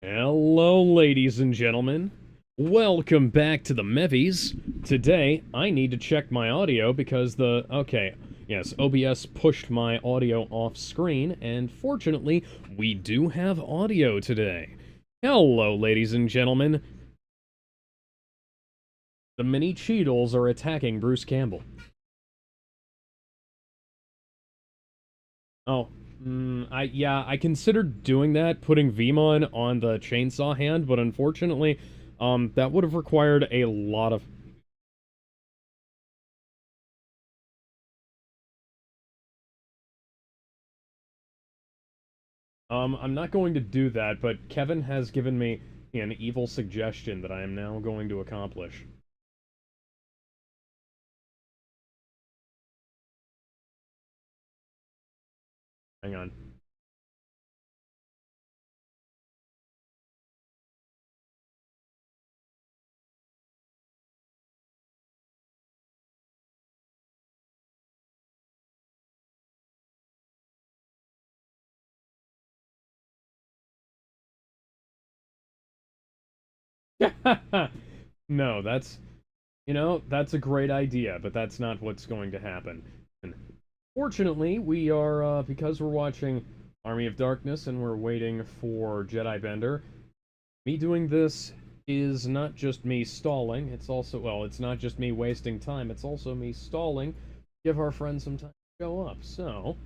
Hello, ladies and gentlemen. Welcome back to the Mehvies. Today, I need to check my audio because yes, OBS pushed my audio off screen, and fortunately, we do have audio today. Hello, ladies and gentlemen. The mini Cheetles are attacking Bruce Campbell. Oh, I considered doing that, putting Vemon on the chainsaw hand, but unfortunately, that would have required a lot of... I'm not going to do that, but Kevin has given me an evil suggestion that I am now going to accomplish. Hang on. No, that's a great idea, but that's not what's going to happen. And fortunately, we are, because we're watching Army of Darkness and we're waiting for Jedi Bender, me doing this is not just me stalling, it's also, well, it's not just me wasting time, it's also me stalling, give our friends some time to go up, so...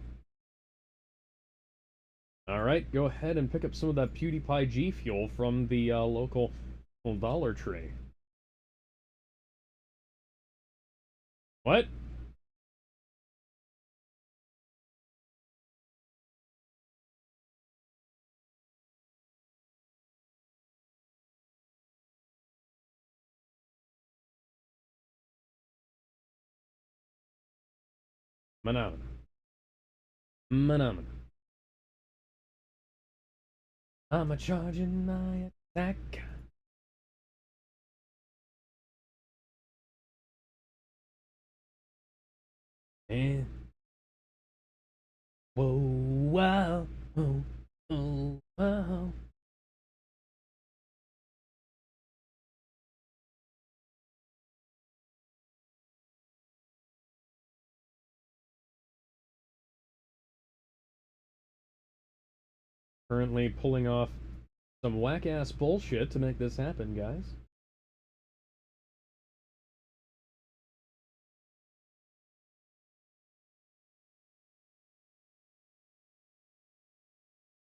Alright, go ahead and pick up some of that PewDiePie G Fuel from the, local Dollar Tree. What? Manamana. Manamana. I'm a charging my attack. And whoa, wow, oh, oh, wow. Currently pulling off some whack-ass bullshit to make this happen, guys.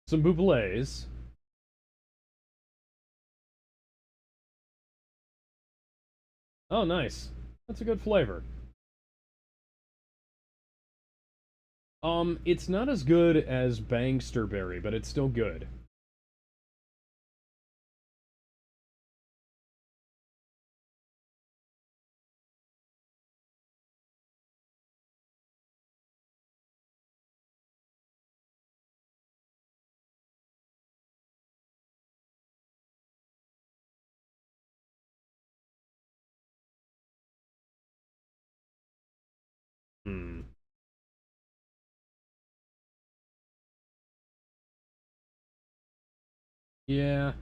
Some boublés. Oh, nice. That's a good flavor. It's not as good as Bangsterberry, but it's still good. Hmm. Yeah.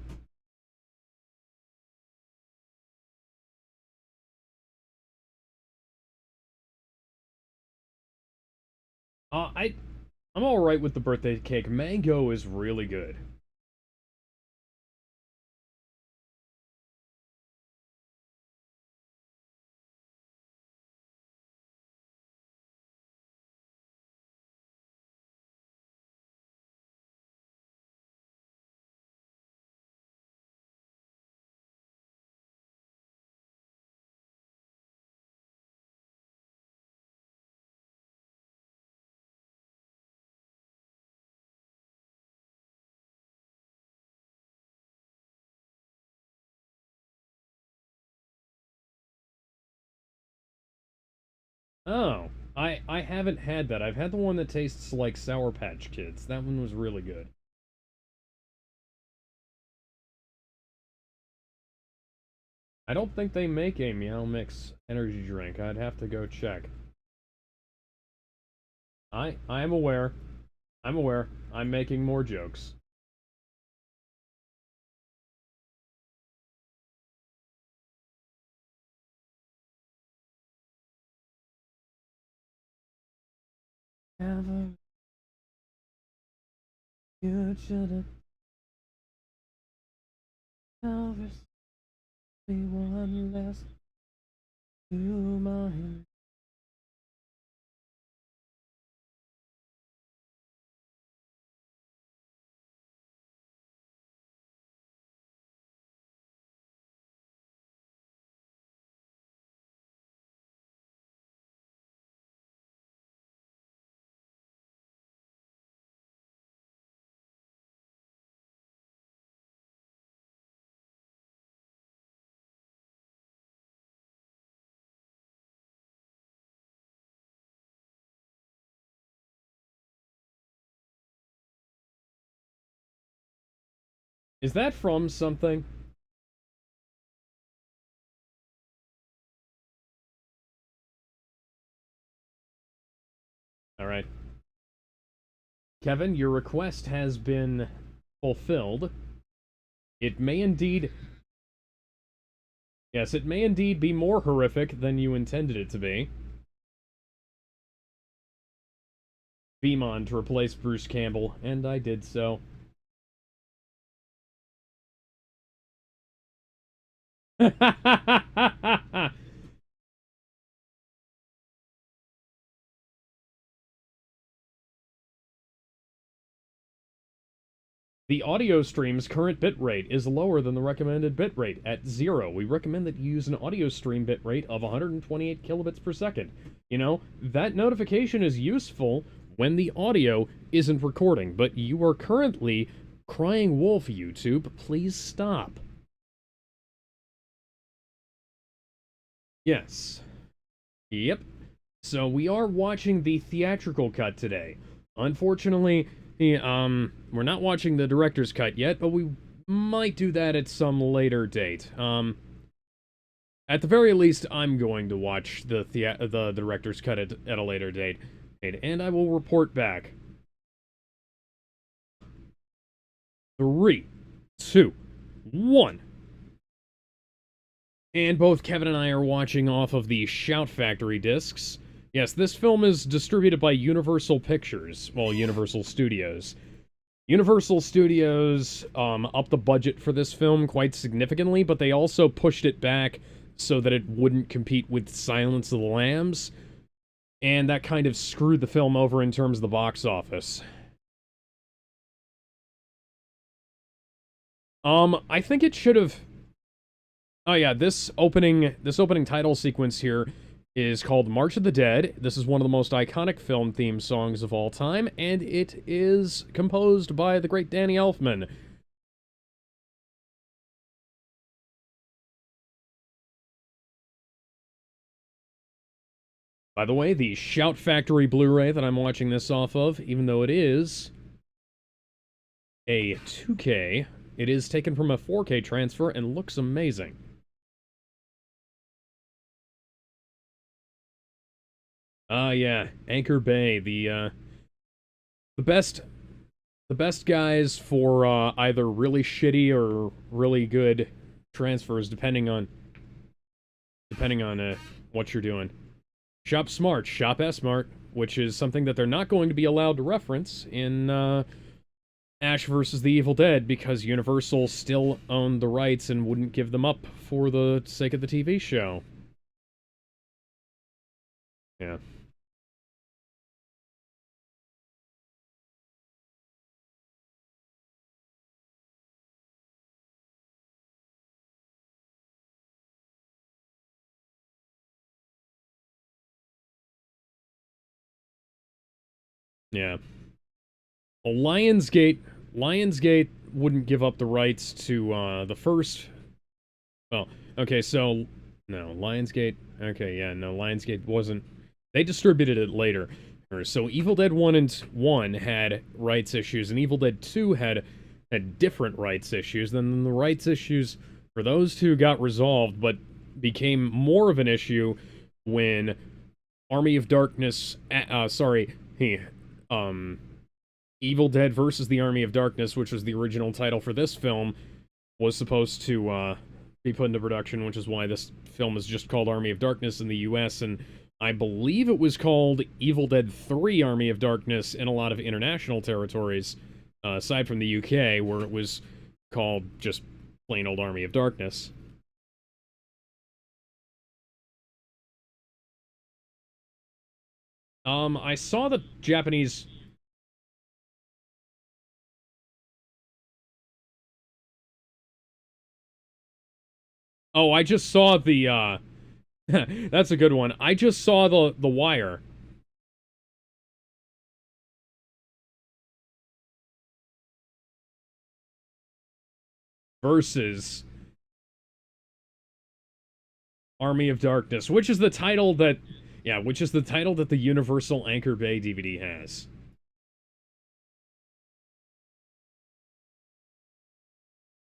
Uh, I, I'm alright with the birthday cake. Mango is really good. Oh, I haven't had that. I've had the one that tastes like Sour Patch Kids. That one was really good. I don't think they make a Meow Mix energy drink. I'd have to go check. I am aware. I'm aware. I'm making more jokes. Ever. You should've never be one less to mine. Is that from something? Alright. Kevin, your request has been fulfilled. It may indeed... Yes, it may indeed be more horrific than you intended it to be. Beamon to replace Bruce Campbell, and I did so. The audio stream's current bitrate is lower than the recommended bitrate at 0. We recommend that you use an audio stream bitrate of 128 kilobits per second. You know, that notification is useful when the audio isn't recording, but you are currently crying wolf, YouTube. Please stop. Yes. Yep. So we are watching the theatrical cut today. Unfortunately, we're not watching the director's cut yet, but we might do that at some later date. At the very least, I'm going to watch the director's cut at a later date, and I will report back. 3, 2, 1. And both Kevin and I are watching off of the Shout Factory discs. Yes, this film is distributed by Universal Pictures, well, Universal Studios. Universal Studios upped the budget for this film quite significantly, but they also pushed it back so that it wouldn't compete with Silence of the Lambs, and that kind of screwed the film over in terms of the box office. I think it should have... Oh yeah, this opening title sequence here is called March of the Dead. This is one of the most iconic film theme songs of all time, and it is composed by the great Danny Elfman. By the way, the Shout Factory Blu-ray that I'm watching this off of, even though it is a 2K, it is taken from a 4K transfer and looks amazing. Yeah, Anchor Bay, the best guys for either really shitty or really good transfers, depending on what you're doing. Shop Smart, Shop S-Mart, which is something that they're not going to be allowed to reference in Ash vs. the Evil Dead, because Universal still owned the rights and wouldn't give them up for the sake of the TV show. Yeah. Yeah. Well, Lionsgate wouldn't give up the rights to the first... Well, okay, so... No, Lionsgate... Okay, yeah, no, Lionsgate wasn't... They distributed it later. So Evil Dead 1 had rights issues, and Evil Dead 2 had different rights issues. Then the rights issues for those two got resolved, but became more of an issue when Army of Darkness... Evil Dead versus the Army of Darkness, which was the original title for this film, was supposed to be put into production, which is why this film is just called Army of Darkness in the US, and I believe it was called Evil Dead 3 Army of Darkness in a lot of international territories, aside from the UK, where it was called just plain old Army of Darkness. I saw the Japanese... Oh, I just saw the, That's a good one. I just saw the Wire. Versus Army of Darkness, which is the title that... Yeah, which is the title that the Universal Anchor Bay DVD has.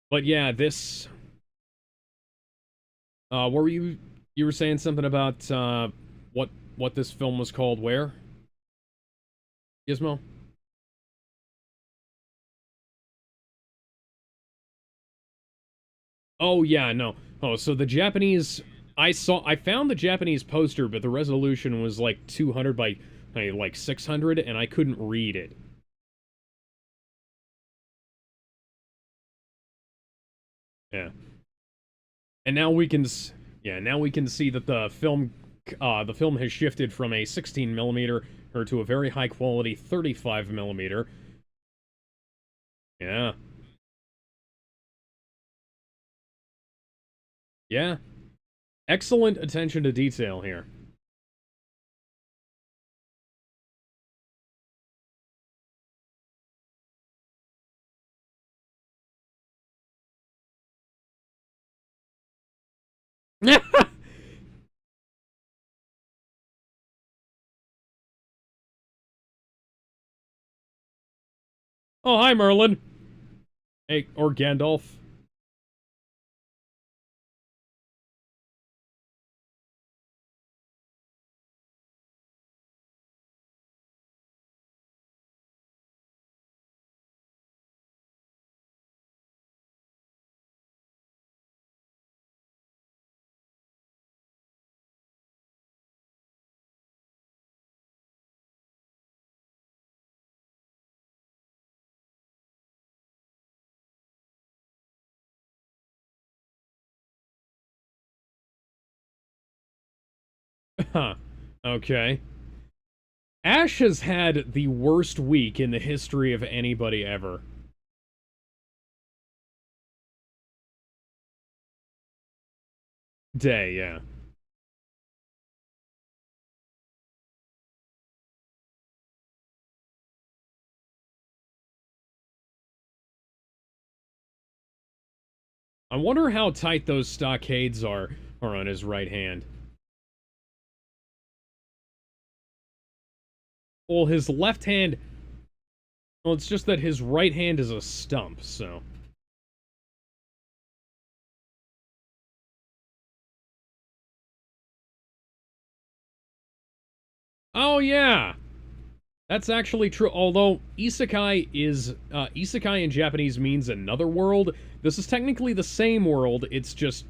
But yeah, this... what were you... You were saying something about, what this film was called where? Gizmo? Oh, yeah, no. Oh, so the Japanese... I found the Japanese poster, but the resolution was like 200 by like 600, and I couldn't read it. Yeah. And now we can... Yeah, now we can see that the film has shifted from a 16 millimeter or to a very high quality 35 millimeter. Yeah. Yeah. Excellent attention to detail here. Oh, hi, Merlin. Hey, or Gandalf. Huh. Okay. Ash has had the worst week in the history of anybody ever. Day, yeah. I wonder how tight those stockades are on his right hand. Well, his left hand... Well, it's just that his right hand is a stump, so... Oh, yeah! That's actually true, although isekai in Japanese means another world. This is technically the same world, it's just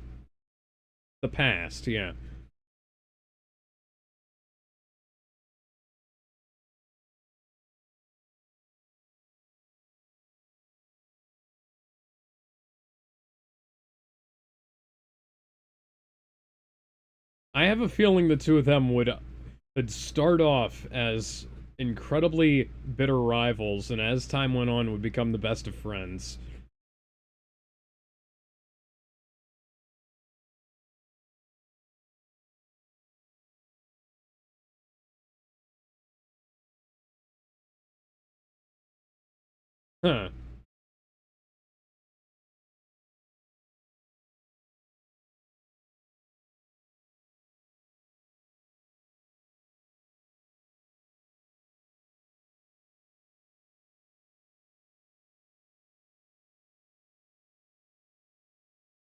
the past, yeah. I have a feeling the two of them would start off as incredibly bitter rivals, and as time went on, would become the best of friends. Huh.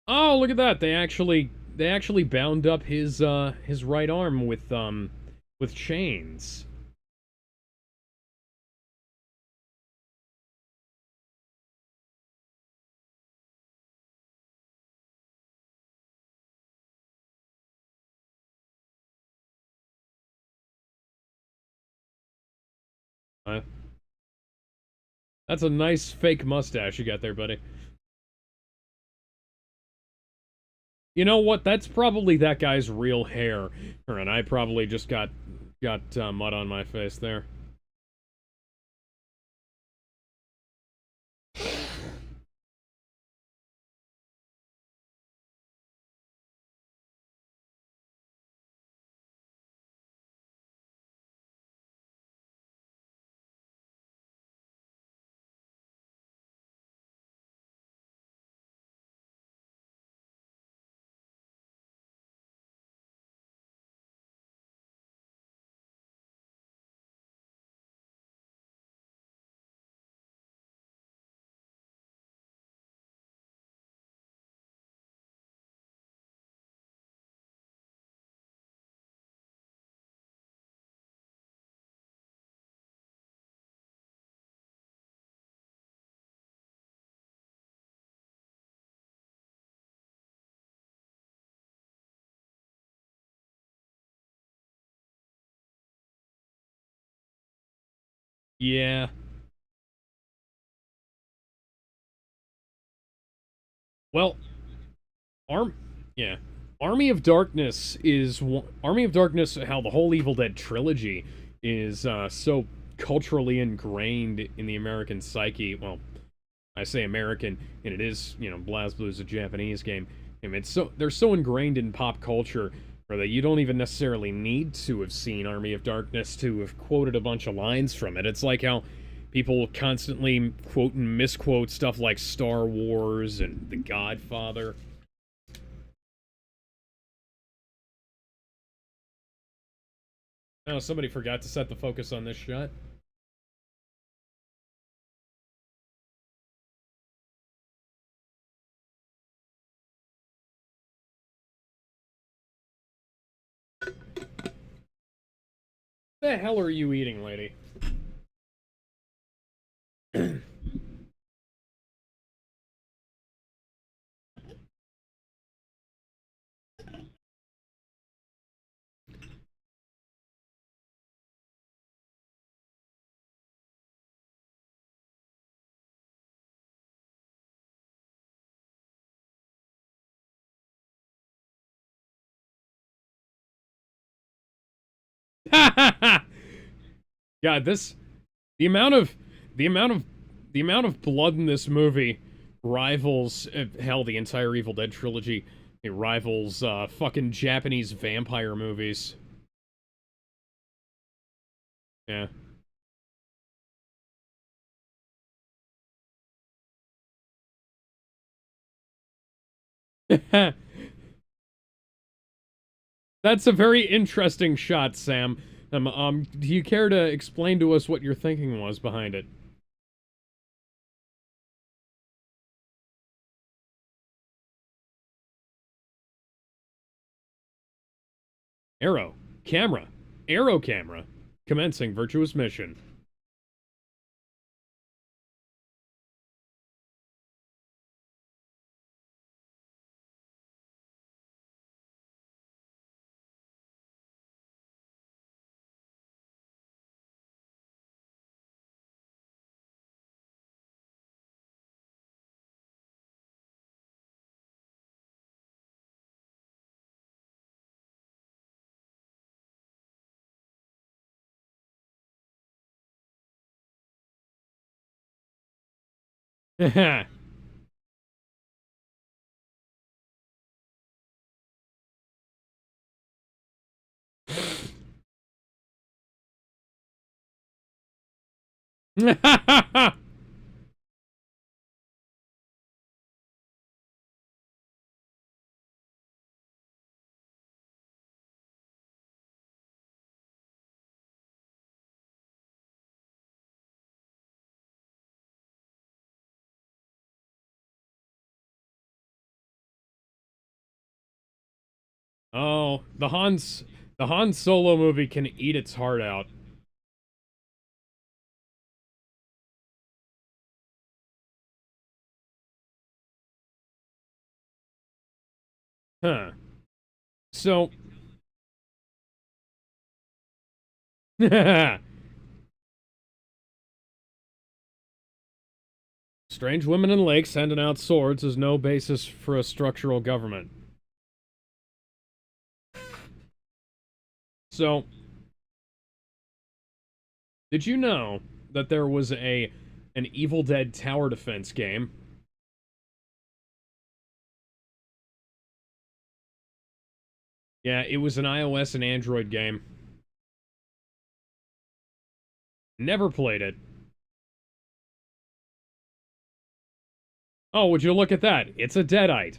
Oh, look at that! They actually bound up his right arm with chains. Uh, that's a nice fake mustache you got there, buddy. You know what? That's probably that guy's real hair. And I probably just got mud on my face there. Yeah. Well, Arm, yeah, Army of Darkness is Army of Darkness. How the whole Evil Dead trilogy is so culturally ingrained in the American psyche. Well, I say American, and it is, BlazBlue is a Japanese game. And it's they're so ingrained in pop culture that you don't even necessarily need to have seen Army of Darkness to have quoted a bunch of lines from it. It's like how people constantly quote and misquote stuff like Star Wars and The Godfather. Oh, somebody forgot to set the focus on this shot. The hell are you eating, lady? God, the amount of the amount of the amount of blood in this movie rivals hell the entire Evil Dead trilogy. It rivals fucking Japanese vampire movies. Yeah. That's a very interesting shot, Sam. Do you care to explain to us what your thinking was behind it? Arrow. Camera. Arrow camera. Commencing virtuous mission. Oh, the Han Solo movie can eat its heart out. Huh. So, Strange women in lakes handing out swords is no basis for a structural government. So, did you know that there was an Evil Dead tower defense game? Yeah, it was an iOS and Android game. Never played it. Oh, would you look at that? It's a Deadite.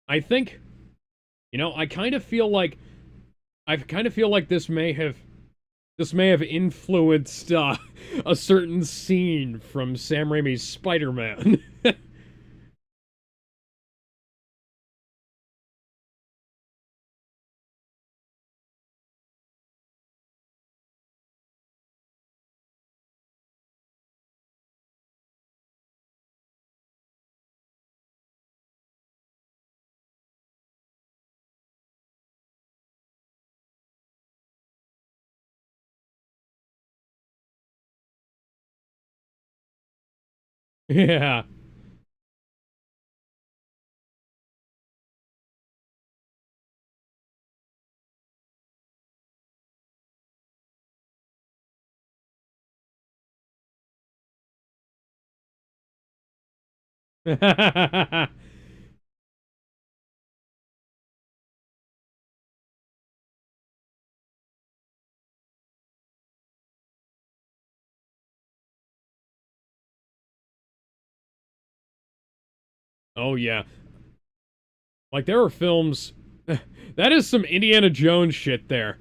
I think, I kind of feel like this may have influenced a certain scene from Sam Raimi's Spider-Man. Yeah. Oh yeah. Like there are films that is some Indiana Jones shit there.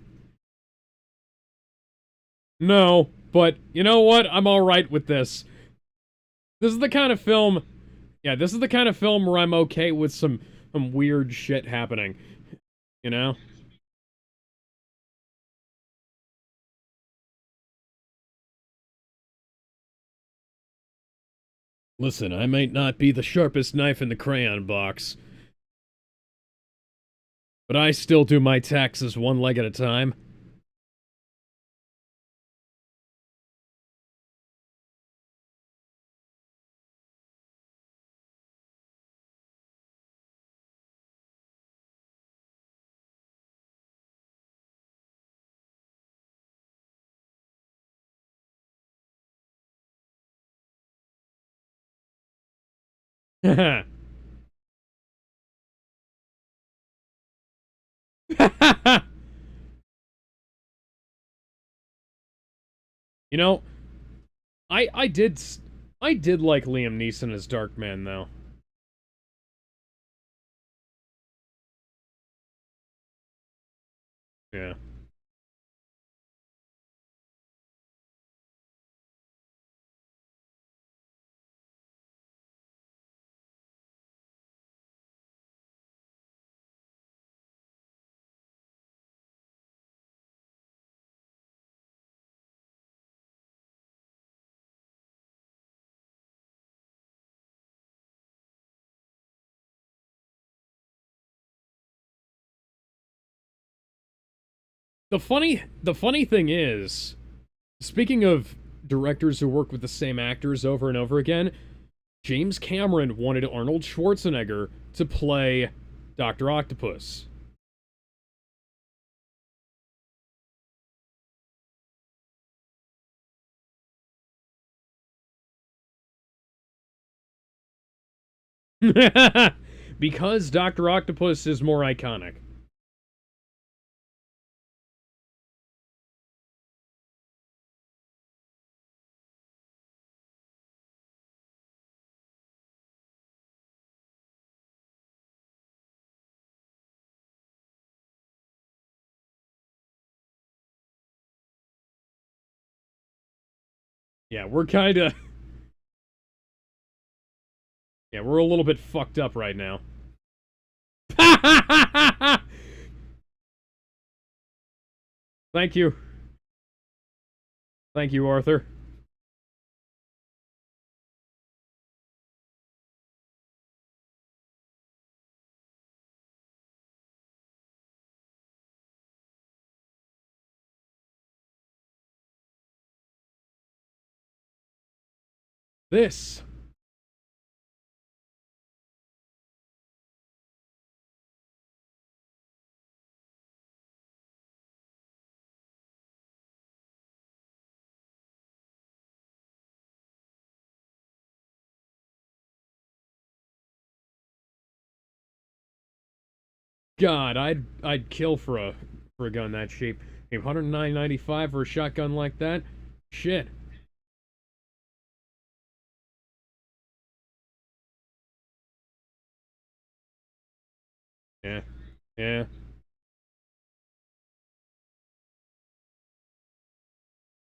No, but you know what? I'm all right with this. This is the kind of film, yeah, this is the kind of film where I'm okay with some weird shit happening, you know? Listen, I might not be the sharpest knife in the crayon box, but I still do my taxes one leg at a time. You know, I I did I did like Liam Neeson as Darkman though. Yeah. The funny thing is, speaking of directors who work with the same actors over and over again, James Cameron wanted Arnold Schwarzenegger to play Dr. Octopus. Because Dr. Octopus is more iconic. Yeah, we're kind of Yeah, we're a little bit fucked up right now. Thank you. Thank you, Arthur. This. God, I'd kill for a gun that cheap. Hey, 109.95 for a shotgun like that? Shit. Yeah. Yeah.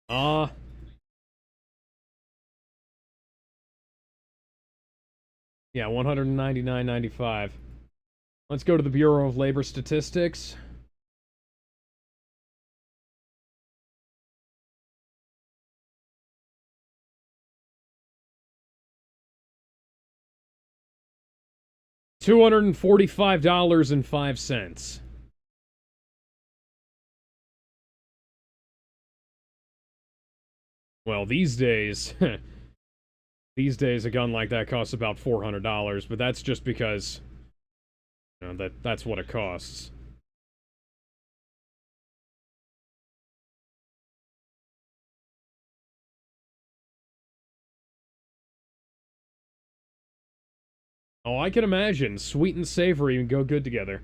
Ah. Yeah, 199.95. Let's go to the Bureau of Labor Statistics. $245.05. Well, these days a gun like that costs about $400, but that's just because, that's what it costs. Oh, I can imagine. Sweet and savory go good together.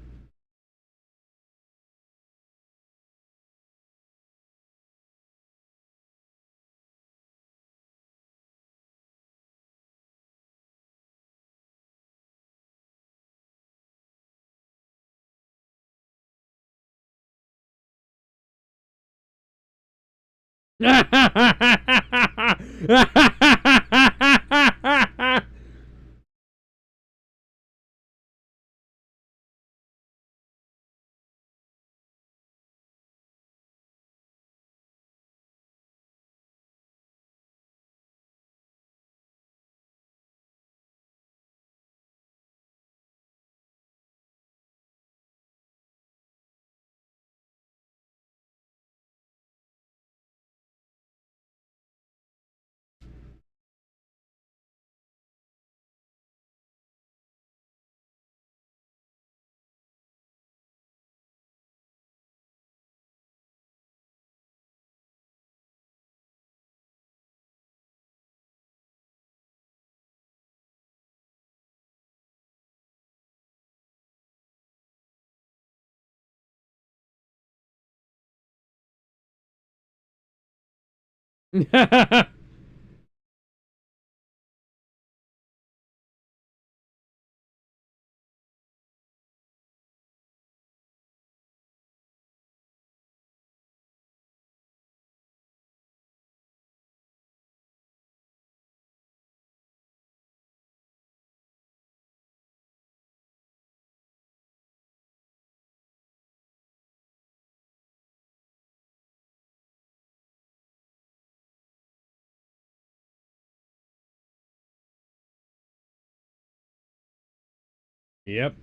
Yep.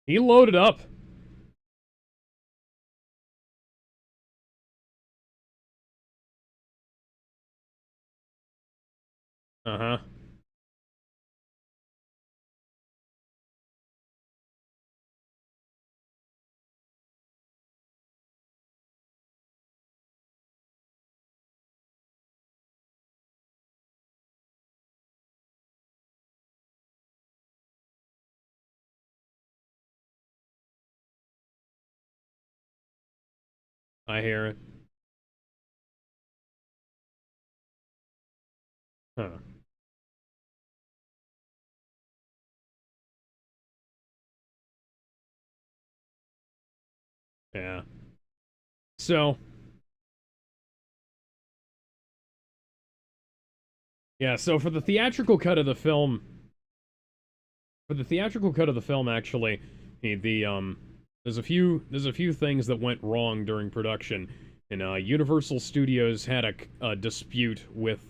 He loaded up. Uh-huh. I hear it. Huh. Yeah. So, yeah, so for the theatrical cut of the film, actually, there's a few things that went wrong during production, and Universal Studios had a dispute with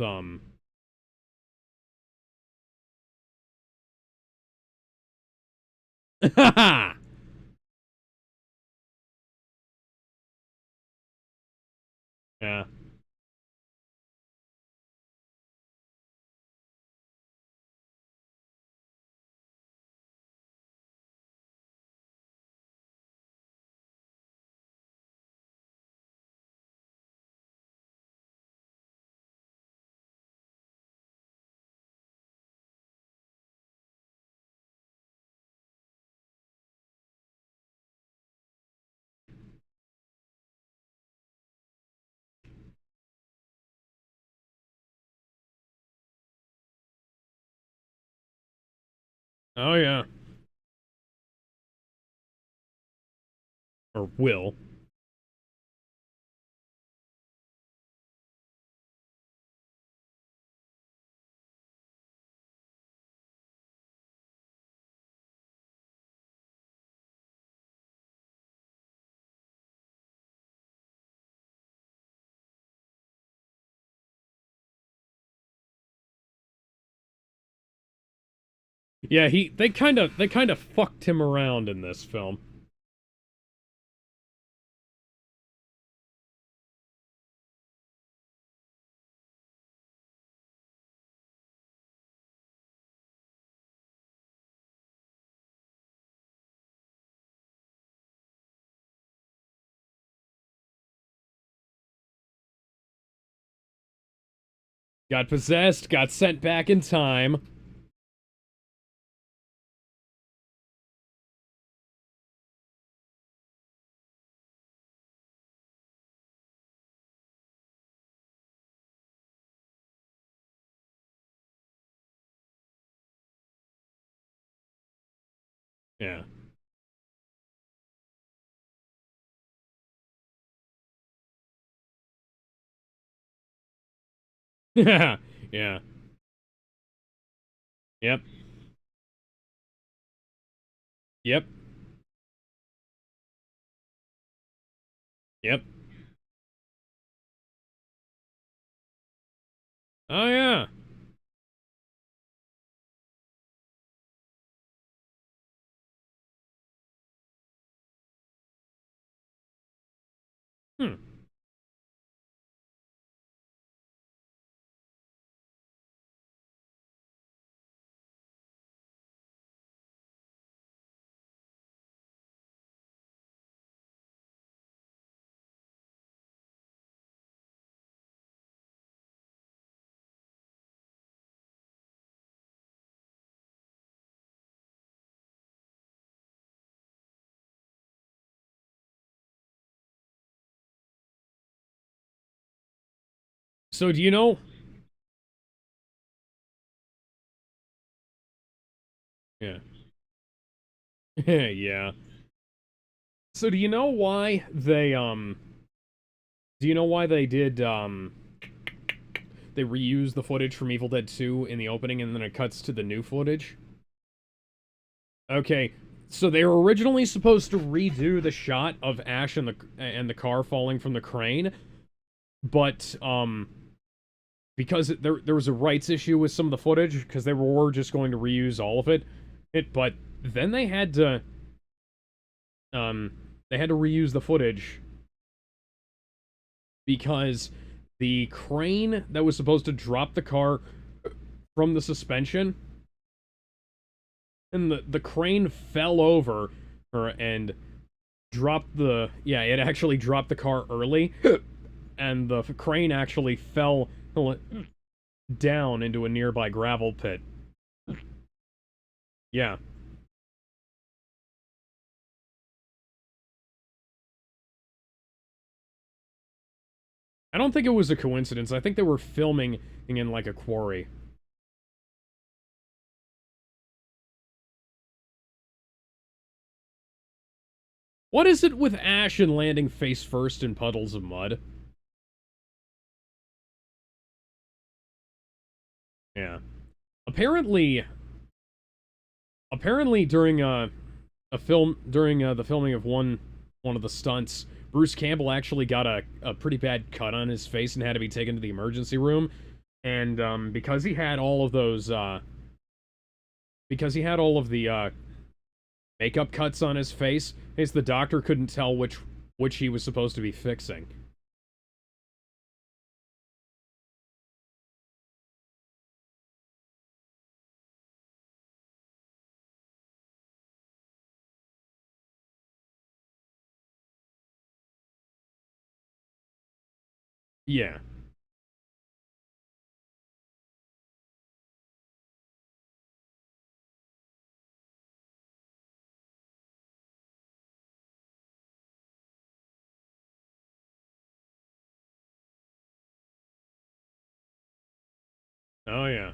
yeah. Oh yeah. Or will. Yeah, they kind of fucked him around in this film. Got possessed, got sent back in time. Yeah. Yeah. Yeah. Yep. Yep. Yep. Oh yeah. Hmm. So do you know? Yeah. Yeah. So do you know why they do you know why they did they reused the footage from Evil Dead 2 in the opening and then it cuts to the new footage? Okay. So they were originally supposed to redo the shot of Ash and the car falling from the crane, but because there was a rights issue with some of the footage because they were just going to reuse all of it, but then um they had to reuse the footage because the crane that was supposed to drop the car from the suspension, and the crane fell over her and dropped the yeah, it actually dropped the car early, and the crane actually fell down into a nearby gravel pit. Yeah. I don't think it was a coincidence. I think they were filming in like a quarry. What is it with Ash and landing face first in puddles of mud? Yeah. Apparently, during the filming of one of the stunts, Bruce Campbell actually got a pretty bad cut on his face and had to be taken to the emergency room. And because he had all of those because he had all of the makeup cuts on his face, the doctor couldn't tell which he was supposed to be fixing. Yeah. Oh yeah.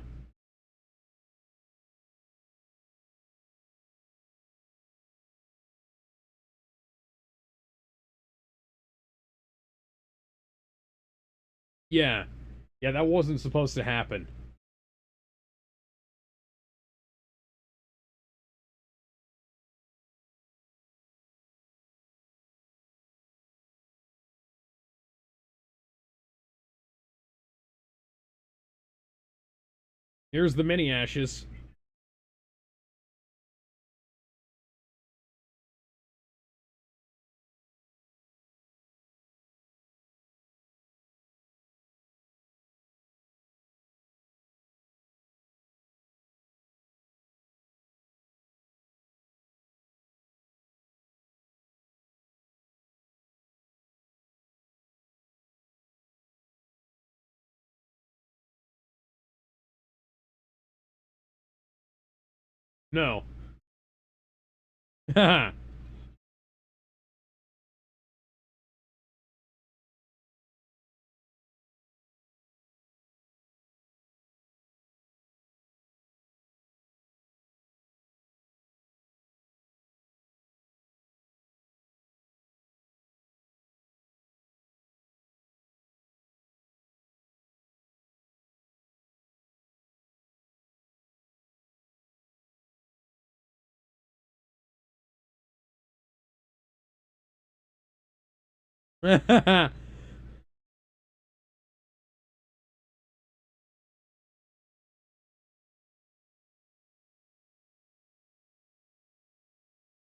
Yeah. Yeah, that wasn't supposed to happen. Here's the mini ashes. No. Haha.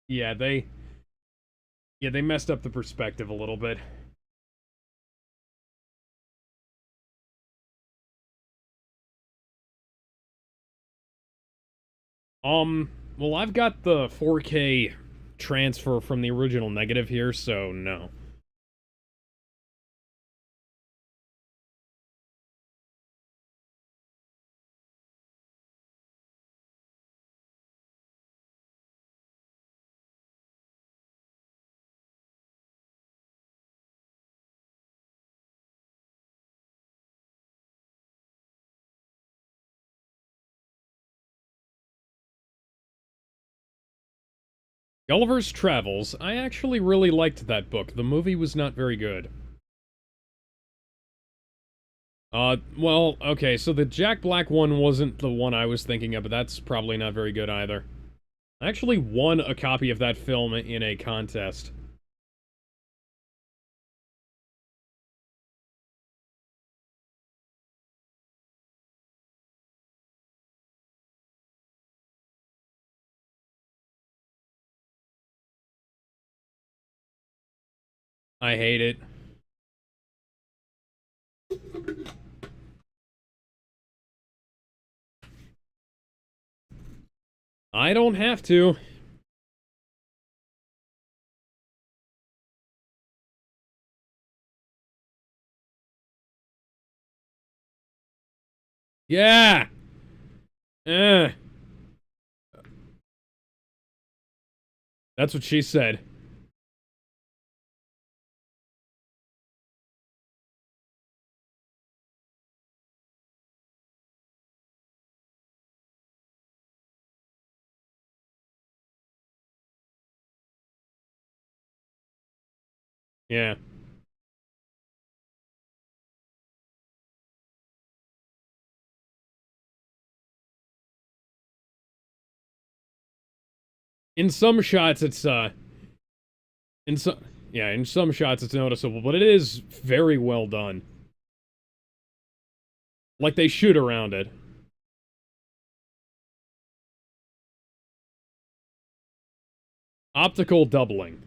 yeah, they messed up the perspective a little bit. Well, I've got the 4K transfer from the original negative here, so no. Gulliver's Travels, I actually really liked that book. The movie was not very good. Well, okay, so the Jack Black one wasn't the one I was thinking of, but that's probably not very good either. I actually won a copy of that film in a contest. I hate it. I don't have to. Yeah! Eh. That's what she said. Yeah. In some shots, it's, in some, yeah, in some shots it's noticeable, but it is very well done. Like, they shoot around it. Optical doubling.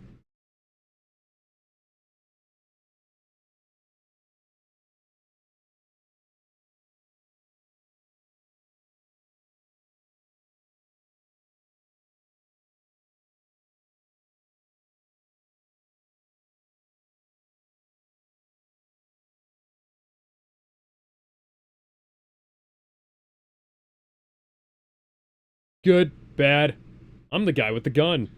Good, bad. I'm the guy with the gun.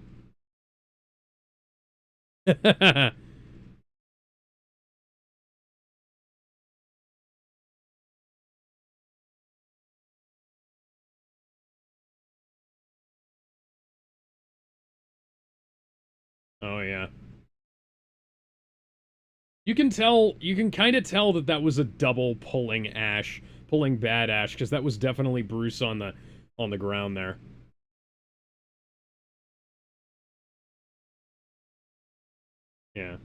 Oh, yeah. You can kind of tell that that was a double pulling Ash, pulling bad Ash, because that was definitely Bruce on the ground there. Yeah.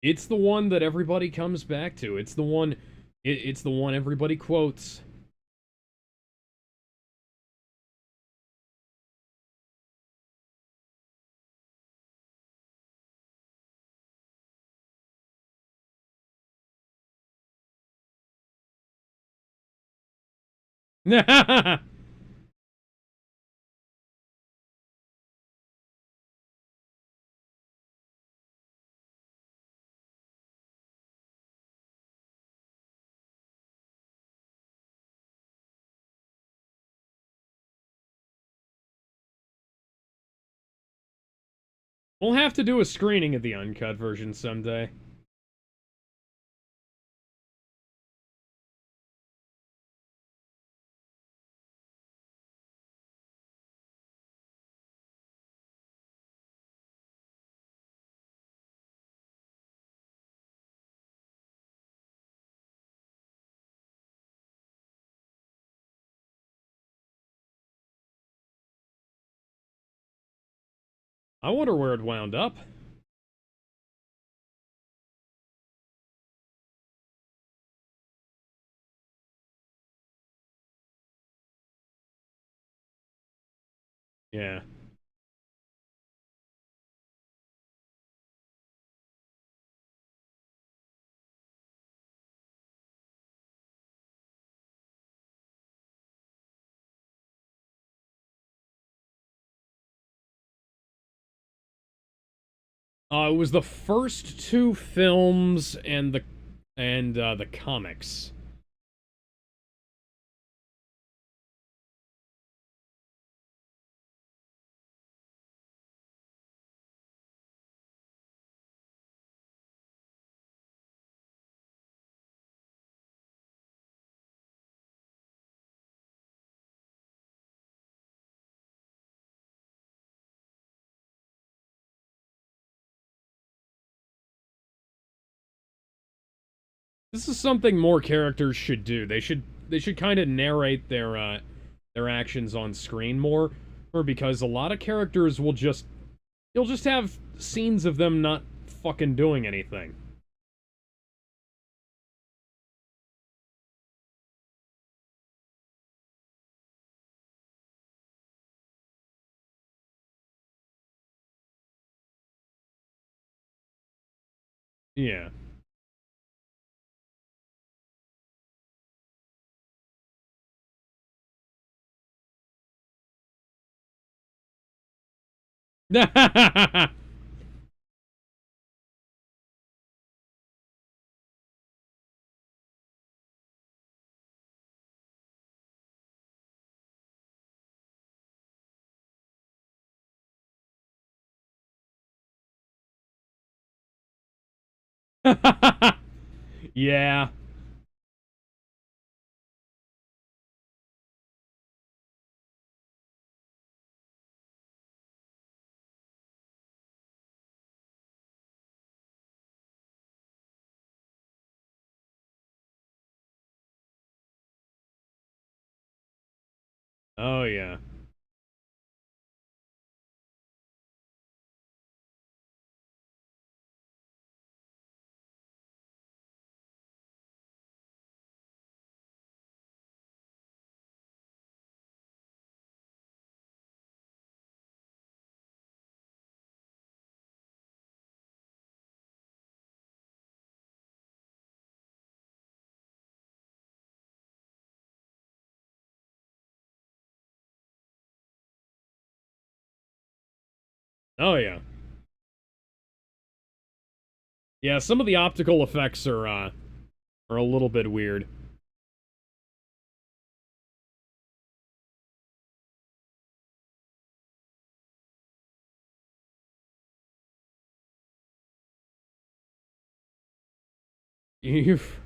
It's the one that everybody comes back to. It's the one, it's the one everybody quotes. We'll have to do a screening of the uncut version someday. I wonder where it wound up. Yeah. It was the first two films and the comics. This is something more characters should do. They should kind of narrate their actions on screen more, or because a lot of characters will just you'll just have scenes of them not fucking doing anything. Yeah. Yeah. Oh, yeah. Oh, yeah. Yeah, some of the optical effects are a little bit weird. You've...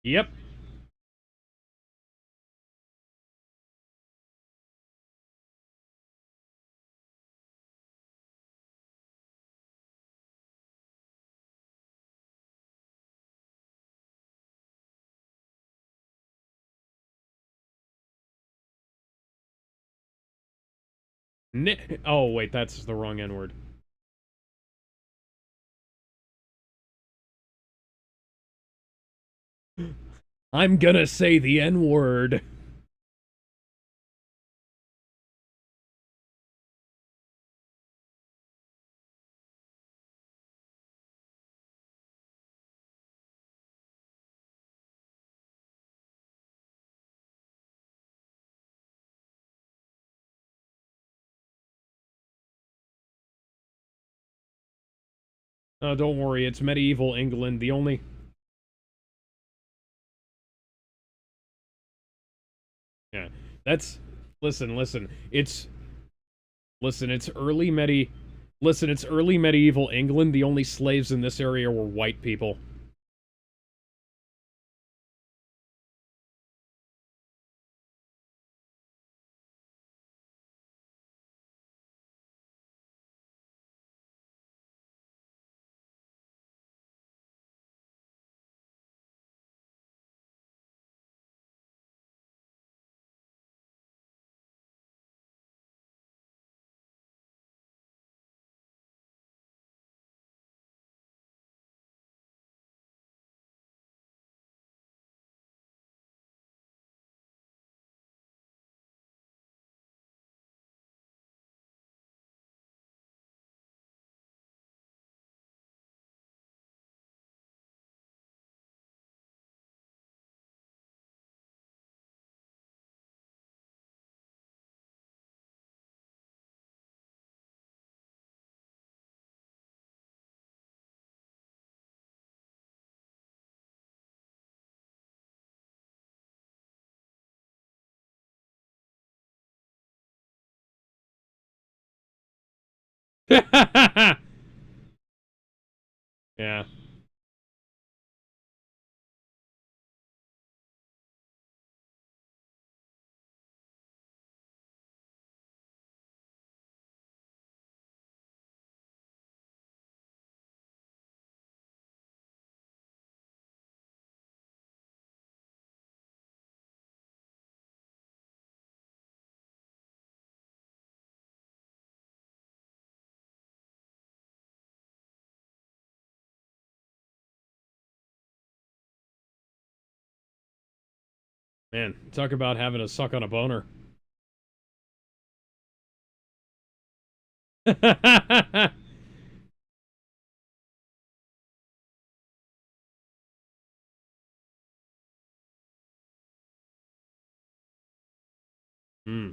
Yep. Oh, wait, that's the wrong N-word. I'm gonna say the N-word. Oh, don't worry, it's medieval England. The only... Yeah, that's... Listen, it's... Listen, it's early medi... Listen, it's early medieval England. The only slaves in this area were white people. Yeah. Man, talk about having to suck on a boner. Hmm.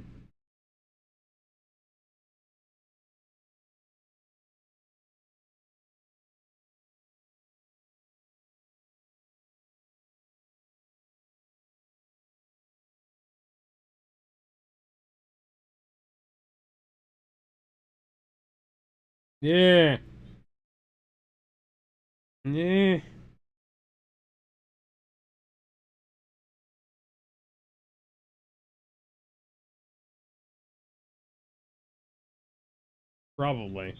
Yeah. Yeah. Probably.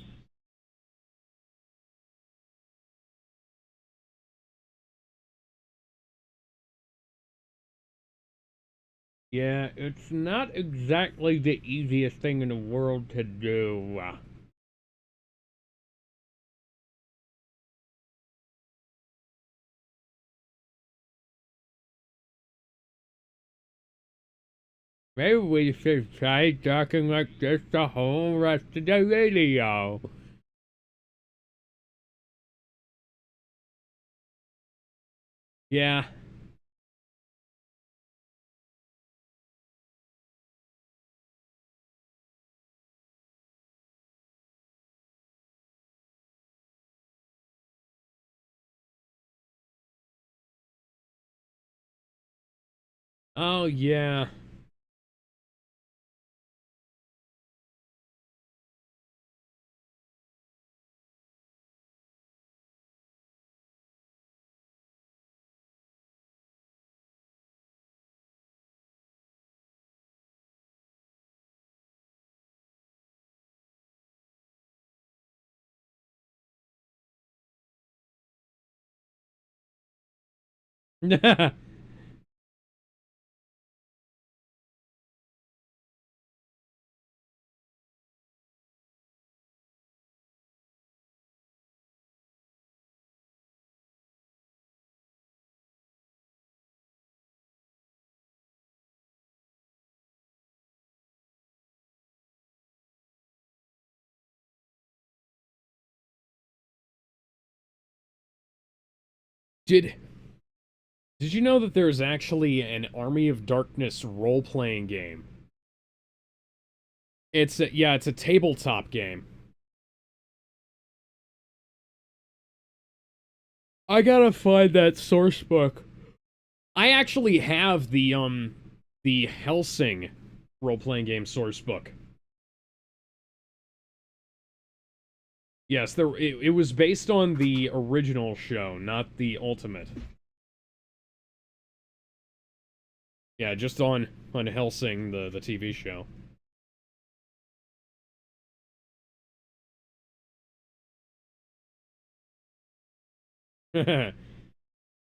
Yeah, it's not exactly the easiest thing in the world to do. Maybe we should try talking like this the whole rest of the video. Yeah. Oh, yeah. Did Did you know that there's actually an Army of Darkness role-playing game? Yeah, it's a tabletop game. I gotta find that source book. I actually have the Helsing role-playing game source book. Yes, it was based on the original show, not the Ultimate. Yeah, just on Helsing, the TV show.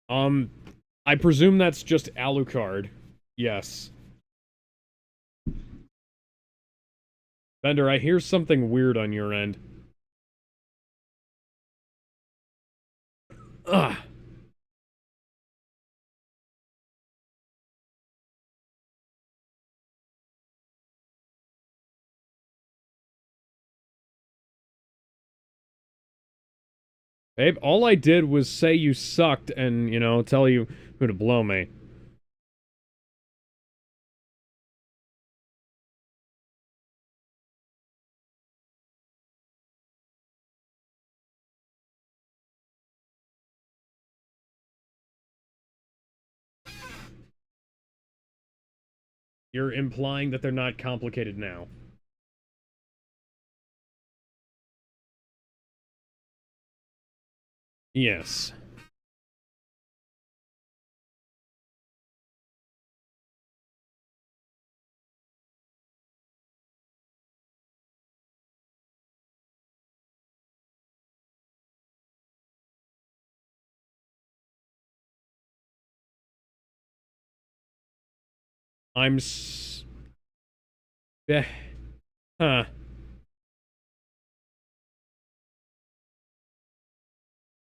um, I presume that's just Alucard. Yes. Bender, I hear something weird on your end. Ugh. Babe, all I did was say you sucked and, tell you who to blow me. You're implying that they're not complicated now. Yes. I'm s... Eh. Huh.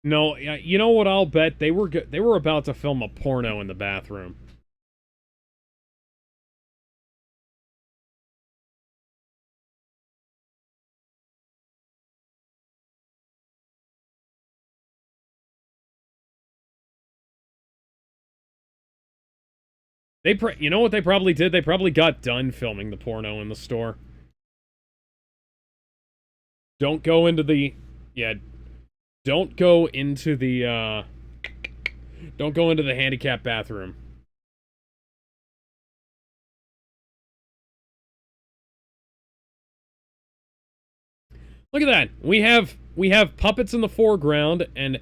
No, you know what I'll bet? They were about to film a porno in the bathroom. You know what they probably did? They probably got done filming the porno in the store. Don't go into the... Yeah, don't go into the, don't go into the handicap bathroom. Look at that. We have puppets in the foreground, and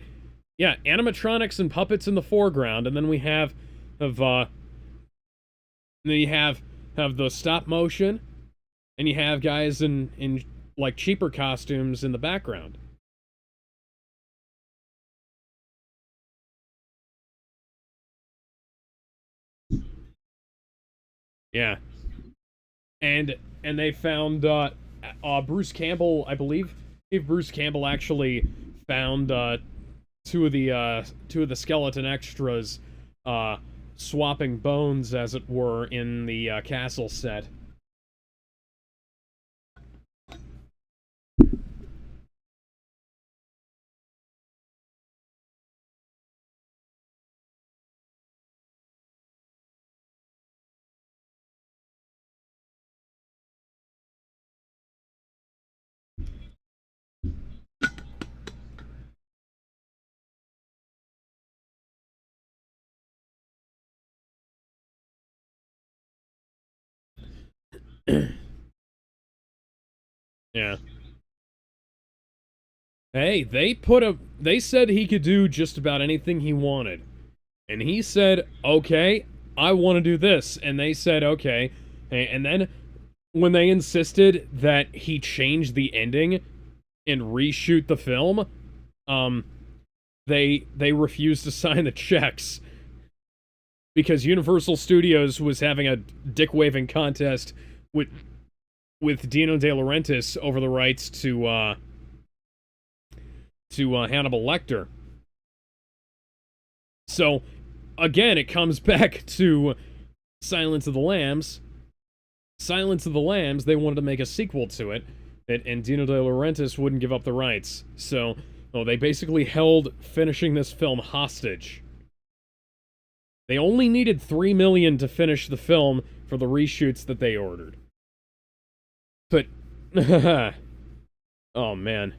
yeah, animatronics and puppets in the foreground, and then we then you have the stop motion, and you have guys in like cheaper costumes in the background. Yeah, and they found Bruce Campbell, I believe. If Bruce Campbell actually found two of the skeleton extras swapping bones, as it were, in the castle set. Yeah. Hey, they said he could do just about anything he wanted. And he said, "Okay, I want to do this." And they said, "Okay." And then when they insisted that he change the ending and reshoot the film, um they refused to sign the checks because Universal Studios was having a dick-waving contest with Dino De Laurentiis over the rights to Hannibal Lecter. So again, it comes back to Silence of the Lambs. Silence of the Lambs, they wanted to make a sequel to it, and Dino De Laurentiis wouldn't give up the rights. So, they basically held finishing this film hostage. They only needed $3 million to finish the film for the reshoots that they ordered. But, oh man.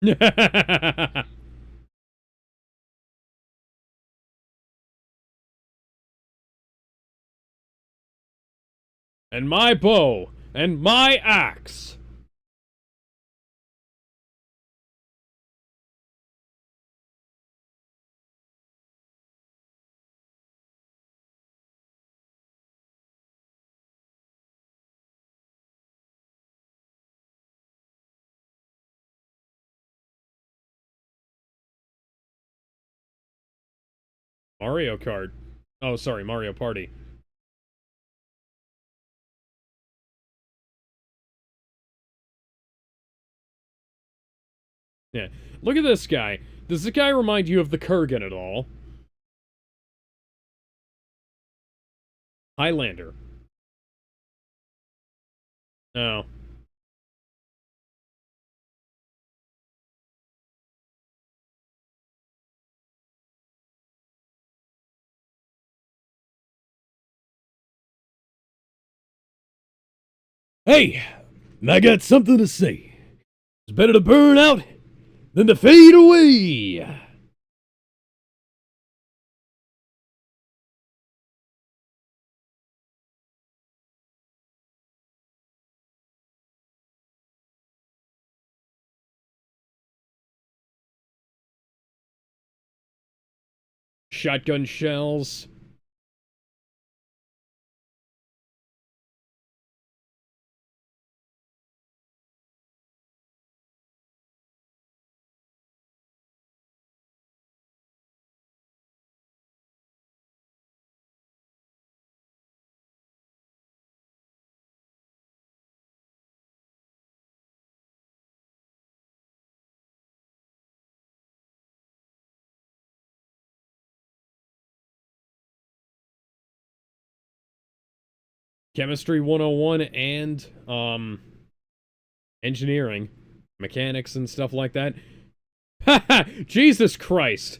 And my bow, and my axe. Mario Kart. Oh, sorry, Mario Party. Yeah. Look at this guy. Does this guy remind you of the Kurgan at all? Highlander. No. Hey, I got something to say. It's better to burn out than to fade away. Shotgun shells. Chemistry 101 and, engineering, mechanics and stuff like that. Haha! Jesus Christ!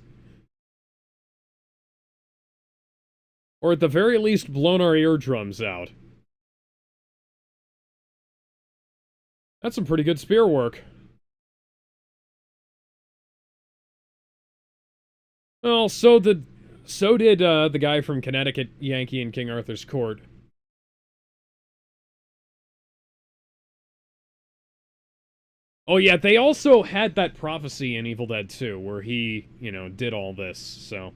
Or at the very least, blown our eardrums out. That's some pretty good spear work. Well, so did the guy from Connecticut Yankee in King Arthur's Court. Oh yeah, they also had that prophecy in Evil Dead 2, where he, you know, did all this, so...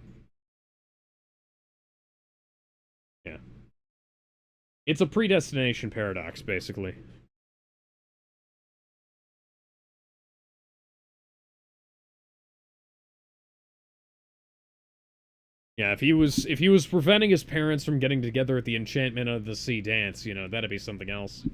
Yeah. It's a predestination paradox, basically. Yeah, if he was preventing his parents from getting together at the Enchantment of the Sea dance, you know, that'd be something else.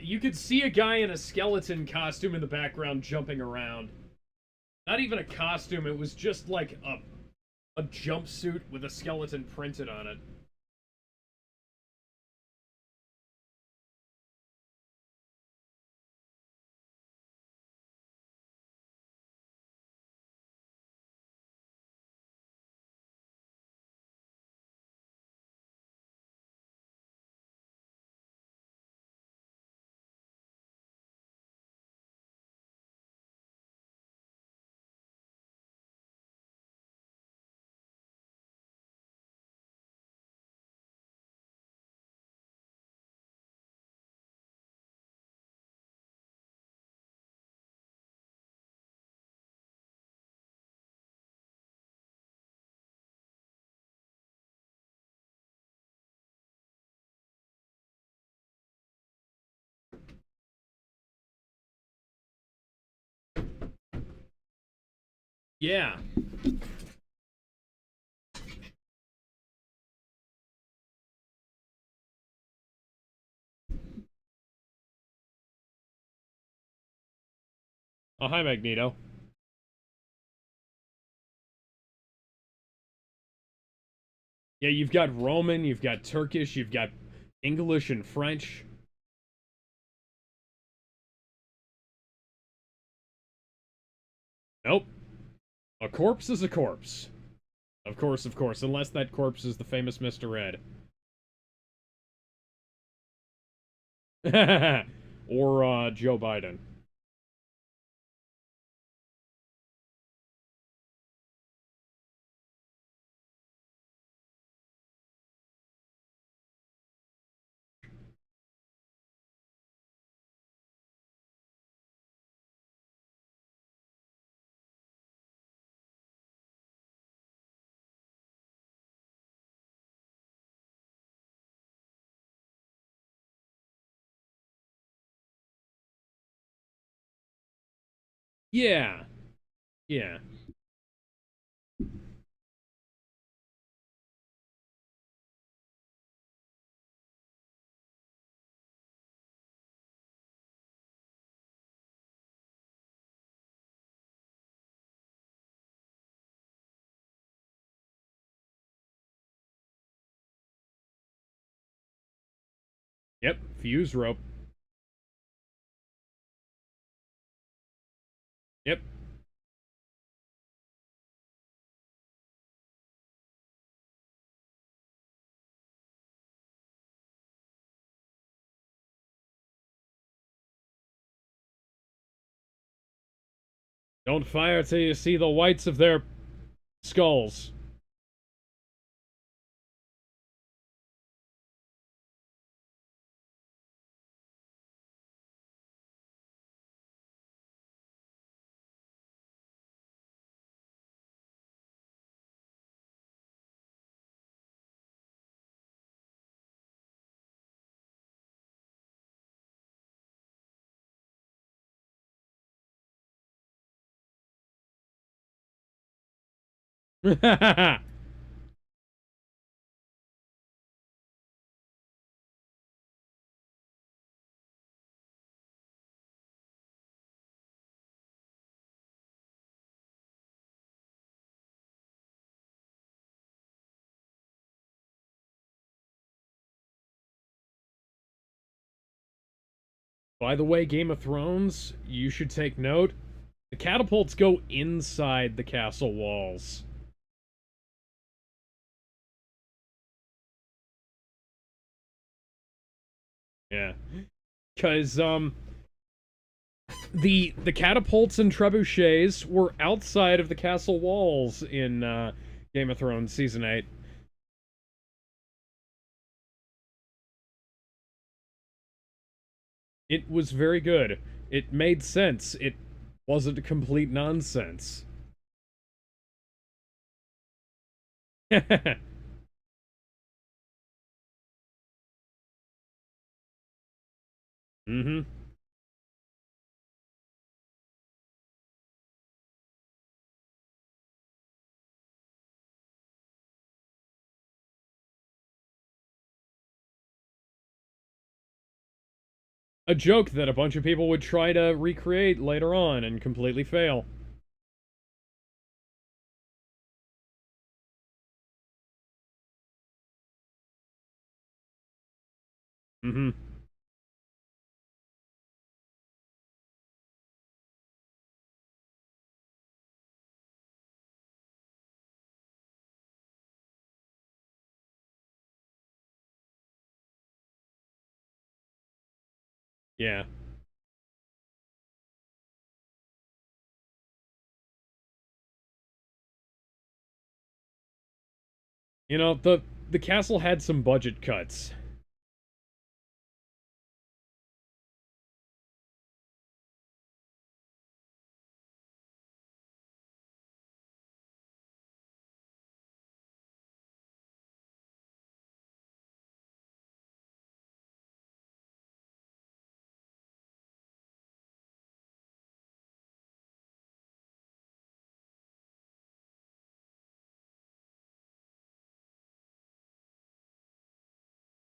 You could see a guy in a skeleton costume in the background jumping around. Not even a costume, it was just like a jumpsuit with a skeleton printed on it. Yeah. Oh, hi, Magneto. Yeah, you've got Roman, you've got Turkish, you've got English and French. Nope. A corpse is a corpse. Of course, unless that corpse is the famous Mr. Ed. Or, Joe Biden. Yeah. Yeah. Yep. Fuse rope. Yep. Don't fire till you see the whites of their skulls. By the way, Game of Thrones, you should take note. The catapults go inside the castle walls. Yeah. Because, the catapults and trebuchets were outside of the castle walls in, Game of Thrones Season 8. It was very good. It made sense. It wasn't complete nonsense. Mm-hmm. A joke that a bunch of people would try to recreate later on and completely fail. Mm-hmm. Yeah. You know, the castle had some budget cuts.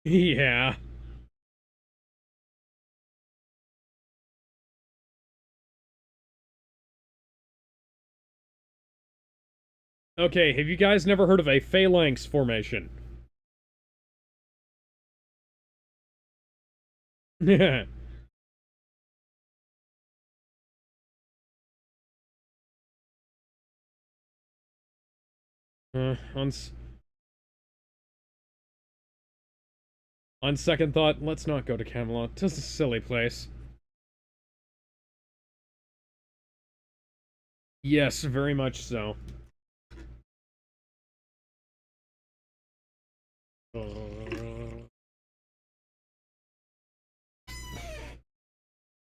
Yeah. Okay, have you guys never heard of a phalanx formation? Yeah. uh, on on second thought, let's not go to Camelot. Just a silly place. Yes, very much so.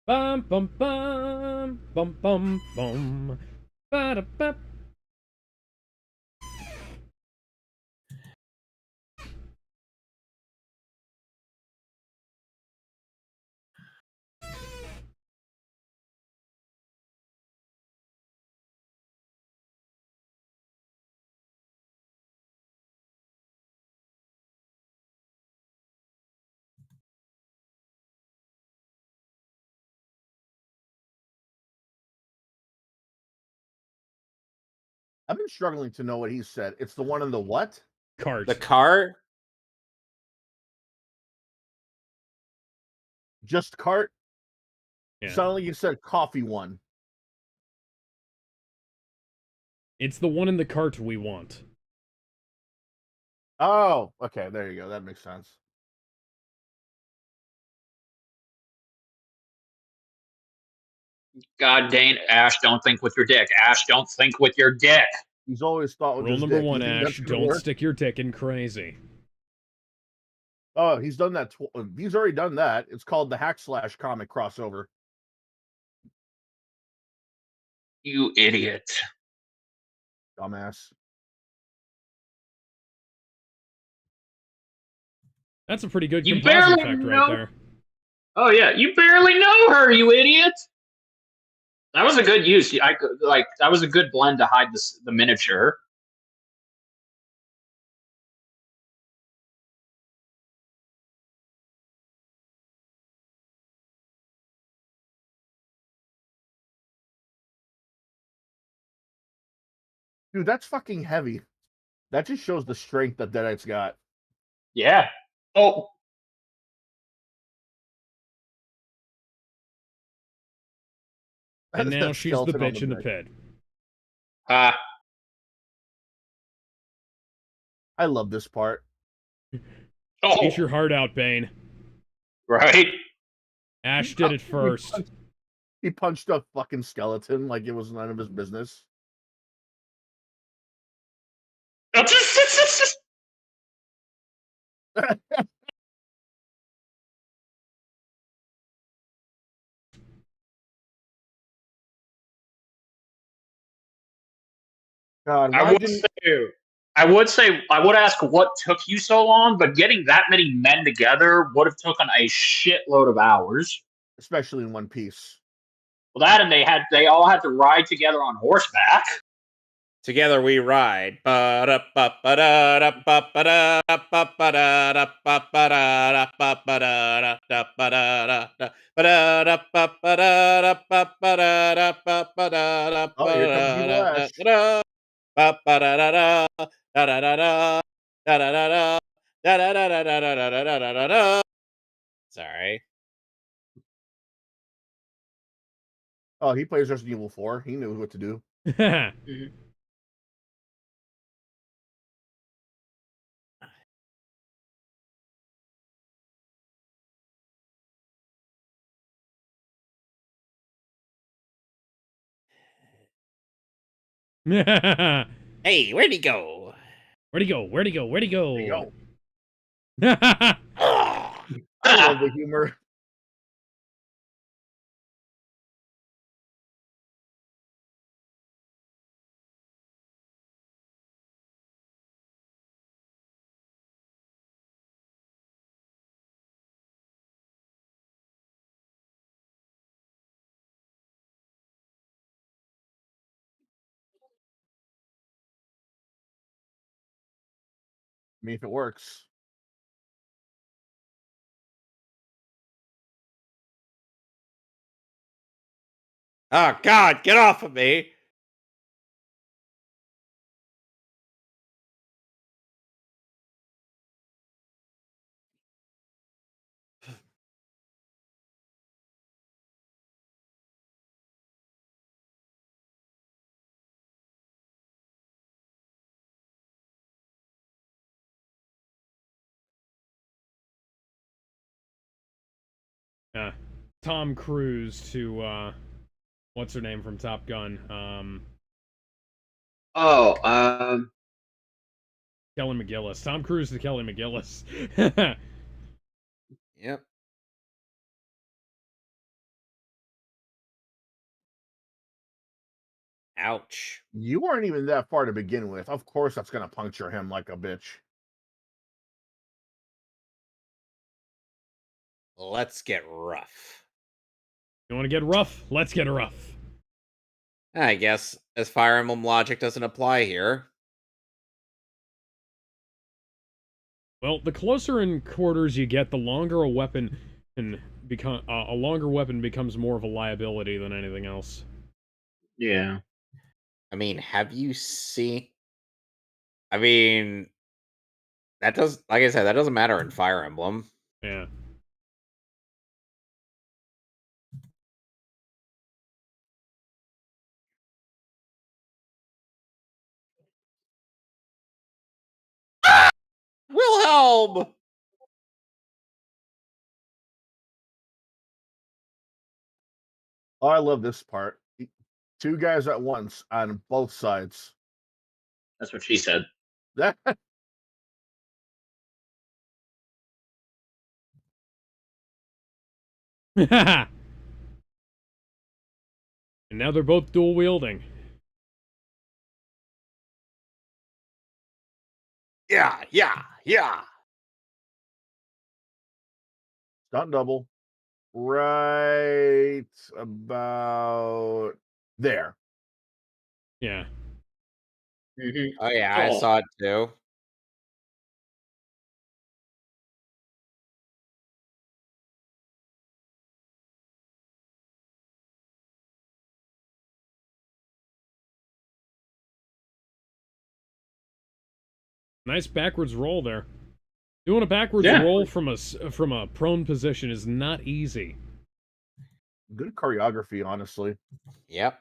Bum bum bum bum bum bum. Ba da ba. I've been struggling to know what he said. It's the one in the what? Cart. The cart? Just cart? Yeah. Sounded like you said coffee one. It's the one in the cart we want. Oh, okay. There you go. That makes sense. God dang, Ash, don't think with your dick. Ash, don't think with your dick. He's always thought with Rule his number dick. You one, think Ash, that's gonna don't work? stick your dick in crazy. Oh, he's done that. He's already done that. It's called the Hack Slash comic crossover. You idiot. Dumbass. That's a pretty good You composite barely effect right know. there. Oh yeah, you barely know her, you idiot. That was a good use. I could like that was a good blend to hide the miniature. Dude, that's fucking heavy. That just shows the strength that Deadite's got. Yeah. Oh, And now she's the Skeleton on bitch in the bed. pit. I love this part. Eat your heart out, Bane. Right? Ash did it first. He punched a fucking skeleton like it was none of his business. God, I would ask what took you so long, but getting that many men together would have taken a shitload of hours. especially in One Piece. Well, that and they all had to ride together on horseback. Together we ride. Oh, here comes Evil Ash. Sorry. Oh, he plays Resident Evil 4. He knew what to do. Hey, where'd he go? Where'd he go? Where'd he go? Where'd he go? There you go. I I love the humor. I mean, if it works. Oh, God, get off of me. Tom Cruise to what's her name from Top Gun? Kelly McGillis. Tom Cruise to Kelly McGillis. Yep. Ouch. You weren't even that far to begin with. Of course, that's going to puncture him like a bitch. Let's get rough. You want to get rough? Let's get rough. I guess, as Fire Emblem logic doesn't apply here. Well, the closer in quarters you get, the longer a weapon can become. A longer weapon becomes more of a liability than anything else. Yeah. I mean, have you seen... I mean, that does... Like I said, that doesn't matter in Fire Emblem. Yeah. Wilhelm! Oh, I love this part. Two guys at once on both sides. That's what she said. That And now they're both dual wielding. Yeah. stunt double. Right about there. Yeah. Mm-hmm. Oh, yeah, I saw it too. Nice backwards roll there. Doing a backwards roll from a prone position is not easy. Good choreography, honestly. Yep.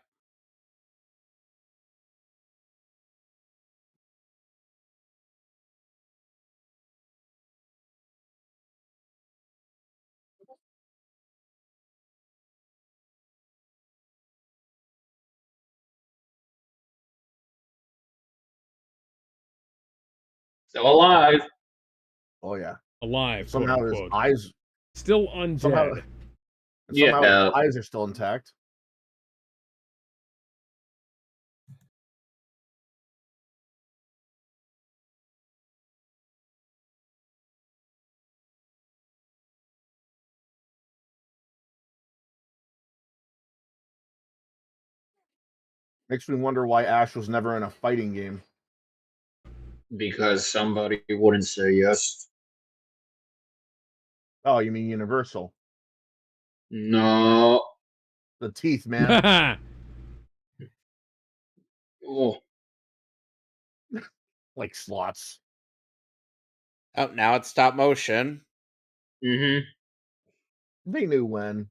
Still alive. Oh yeah. Alive, quote Somehow his unquote. eyes Still somehow undead. somehow his Yeah. eyes are still intact. Makes me wonder why Ash was never in a fighting game. Because somebody wouldn't say yes. Oh, you mean Universal? No. The teeth, man. Oh. Like slots. Oh, now it's stop motion. Mm-hmm. They knew when.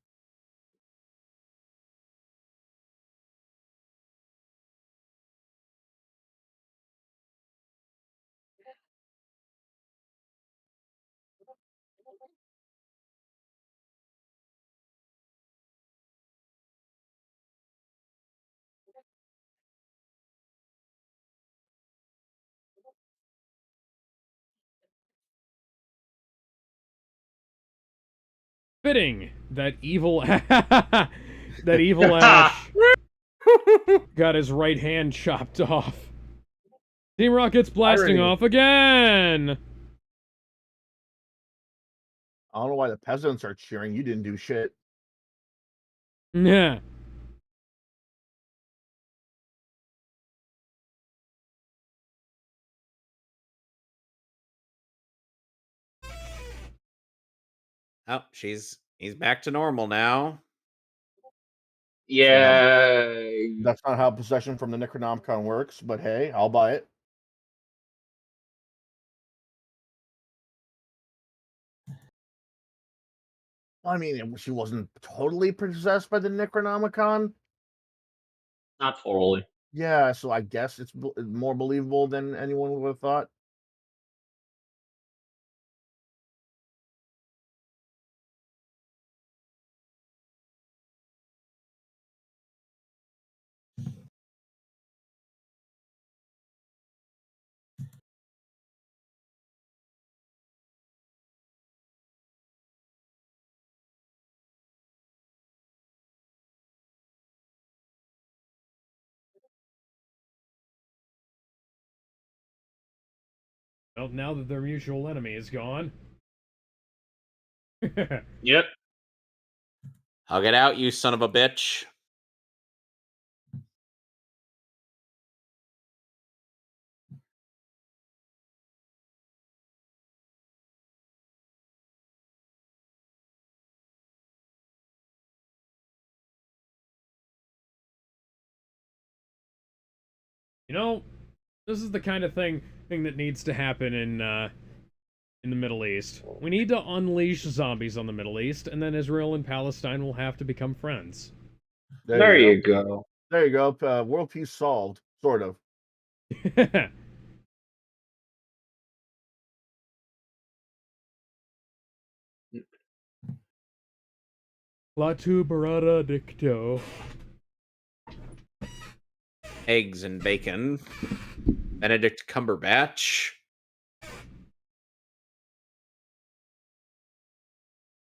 Fitting that evil that evil Ash got his right hand chopped off. Team Rocket's blasting Irony. off again. I don't know why the peasants are cheering. You didn't do shit. Yeah. Oh, he's back to normal now. Yeah. That's not how possession from the Necronomicon works, but hey, I'll buy it. I mean, she wasn't totally possessed by the Necronomicon. Not totally. Yeah, so I guess it's more believable than anyone would have thought. Well, now that their mutual enemy is gone. Yep. Hug it out, you son of a bitch. You know, this is the kind of thing that needs to happen in the Middle East. We need to unleash zombies on the Middle East, and then Israel and Palestine will have to become friends. There you go. There you go. World peace solved, sort of. Latu Barada Dicto. Eggs and bacon. Benedict Cumberbatch.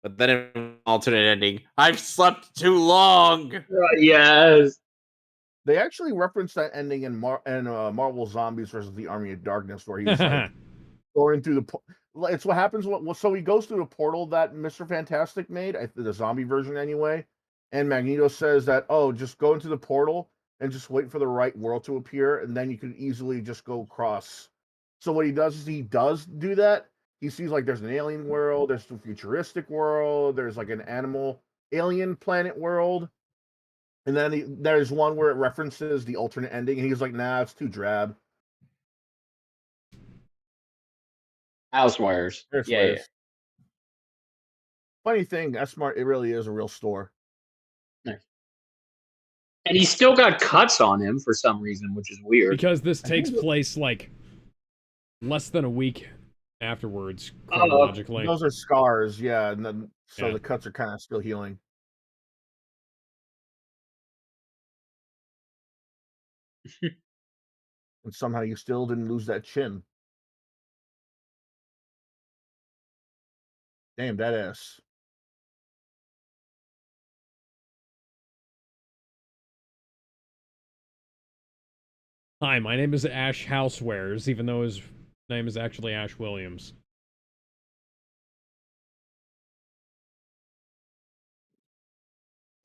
But then an alternate ending. I've slept too long. Yes. They actually referenced that ending in Marvel Zombies versus the Army of Darkness, where he's like going through the. It's what happens. So he goes through the portal that Mr. Fantastic made, the zombie version anyway. And Magneto says that, oh, just go into the portal and just wait for the right world to appear, and then you can easily just go across. So what he does is he does do that. He sees like there's an alien world, there's a futuristic world, there's like an animal alien planet world. And then there's one where it references the alternate ending, and he's like, nah, it's too drab. Housewares. There's Yeah, yeah. Funny thing, that's smart. It really is a real store. And he's still got cuts on him for some reason, which is weird. Because this takes place, like, less than a week afterwards, Oh, chronologically. Those are scars, yeah, and then so Yeah. the cuts are kind of still healing. And somehow you still didn't lose that chin. Damn, that ass. Hi, my name is Ash Housewares, even though his name is actually Ash Williams.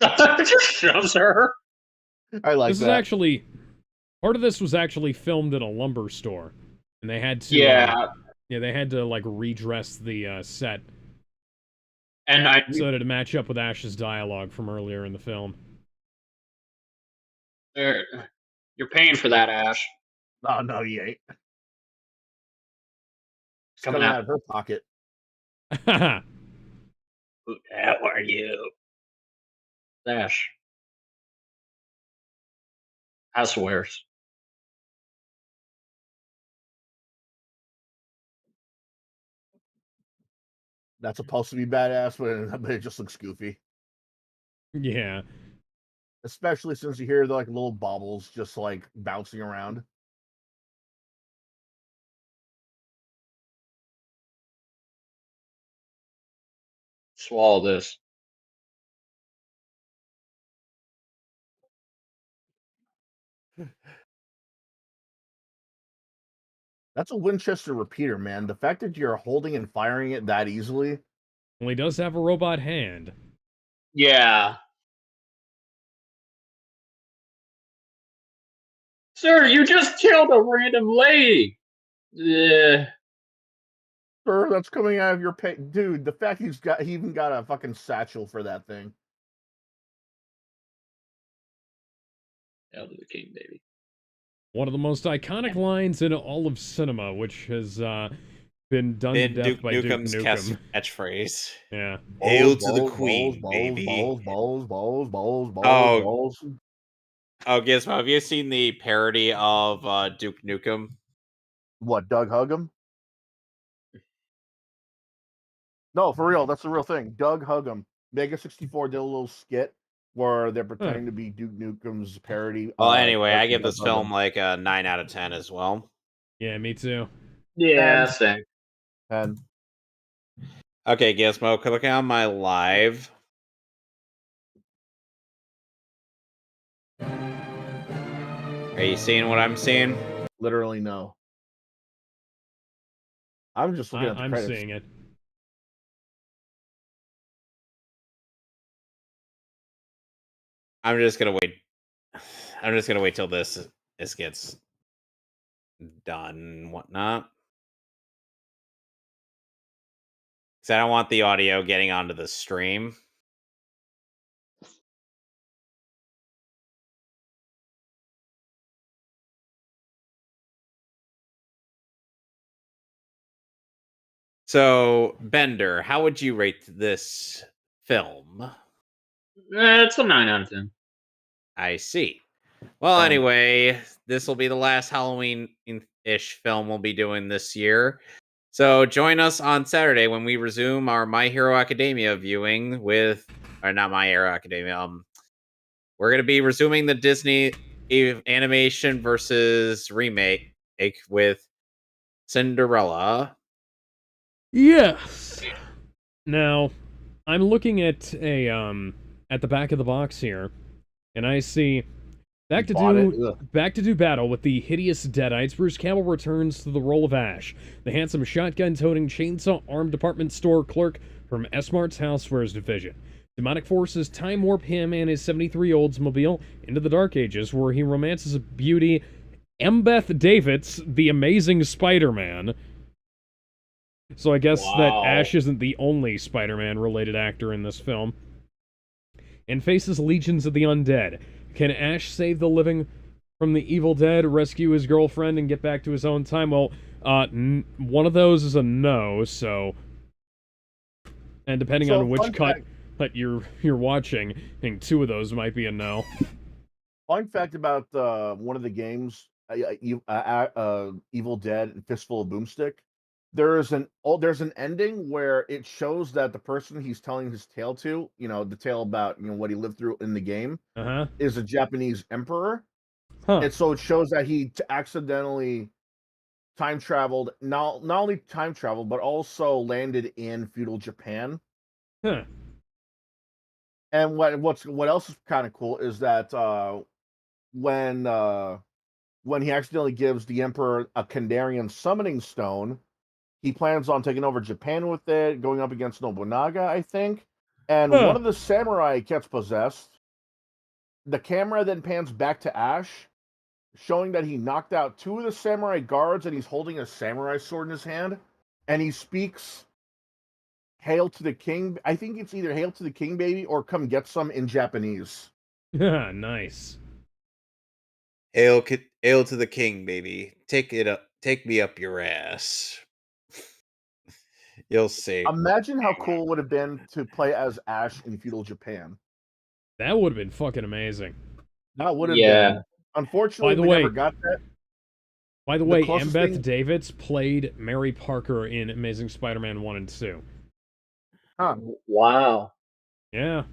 just shoves her. I like This is that. actually... Part of this was actually filmed in a lumber store. And they had to... Yeah. Yeah, they had to, like, redress the set And so that it'd match up with Ash's dialogue from earlier in the film. You're paying for that, Ash. Oh, no, you ain't. It's Coming coming out. out of her pocket. Haha. Who the hell are you? Ash. Housewares. That's supposed to be badass, but it just looks goofy. Yeah. Especially since you hear the like little baubles just like bouncing around. Swallow this. That's a Winchester repeater, man. The fact that you're holding and firing it that easily. Well, he does have a robot hand. Yeah. Sir, you just killed a random lady. Sir, that's coming out of your pay. Dude, the fact he even got a fucking satchel for that thing. Hell to the king, baby. One of the most iconic lines in all of cinema, which has been done to death Duke by Duke Nukem's Nukem. catchphrase. Yeah. Hail to the Balls, queen, balls, baby. balls. Oh, Gizmo, have you seen the parody of Duke Nukem? What, Doug Huggum? No, for real, that's the real thing. Doug Huggum. Mega 64 did a little skit where they're pretending to be Duke Nukem's parody. Well, anyway, I give Doug this film Huggum. like a 9 out of 10 as well. Yeah, me too. Yeah, And- same. And Okay, Gizmo, click on my live. Are you seeing what I'm seeing? literally no. I'm just looking at the I'm credits. seeing it. I'm just gonna wait. I'm just gonna wait till this gets done and whatnot. Because I don't want the audio getting onto the stream. So, Bender, how would you rate this film? It's a 9 out of 10. I see. Well, anyway, this will be the last Halloween-ish film we'll be doing this year. So join us on Saturday when we resume our My Hero Academia viewing with, or not My Hero Academia. We're going to be resuming the Disney animation versus remake with Cinderella. Yes. Now, I'm looking at the back of the box here, and I see back to do battle with the hideous Deadites. Bruce Campbell returns to the role of Ash, the handsome shotgun-toting, chainsaw-armed department store clerk from S-Mart's Housewares division. Demonic forces time warp him and his 73 Oldsmobile into the Dark Ages, where he romances a beauty, Embeth Davids, the Amazing Spider-Man. So I guess that Ash isn't the only Spider-Man related actor in this film. And faces legions of the undead. Can Ash save the living from the evil dead, rescue his girlfriend, and get back to his own time? Well, one of those is a no, so... And depending on which cut you're watching, I think two of those might be a no. Fun fact about one of the games, Evil Dead and Fistful of Boomstick. There's an ending where it shows that the person he's telling his tale to, the tale about what he lived through in the game, Uh-huh. is a Japanese emperor, Huh. and so it shows that he accidentally time traveled, not only time traveled, but also landed in feudal Japan. Huh. And what else is kind of cool is that when he accidentally gives the emperor a Kandarian summoning stone, he plans on taking over Japan with it, going up against Nobunaga, I think. And one Huh. of the samurai gets possessed. The camera then pans back to Ash, showing that he knocked out 2 of the samurai guards and he's holding a samurai sword in his hand. And he speaks Hail to the King. I think it's either Hail to the King, baby, or Come Get Some in Japanese. Nice. Hail to the king, baby. Take me up your ass. You'll see. Imagine how cool it would have been to play as Ash in feudal Japan. That would have been fucking amazing. That would have Yeah. been. Unfortunately, By the we way- never got that. By the The way, closest Embeth thing- Davidtz played Mary Parker in Amazing Spider-Man 1 and 2. Huh. Wow. Yeah.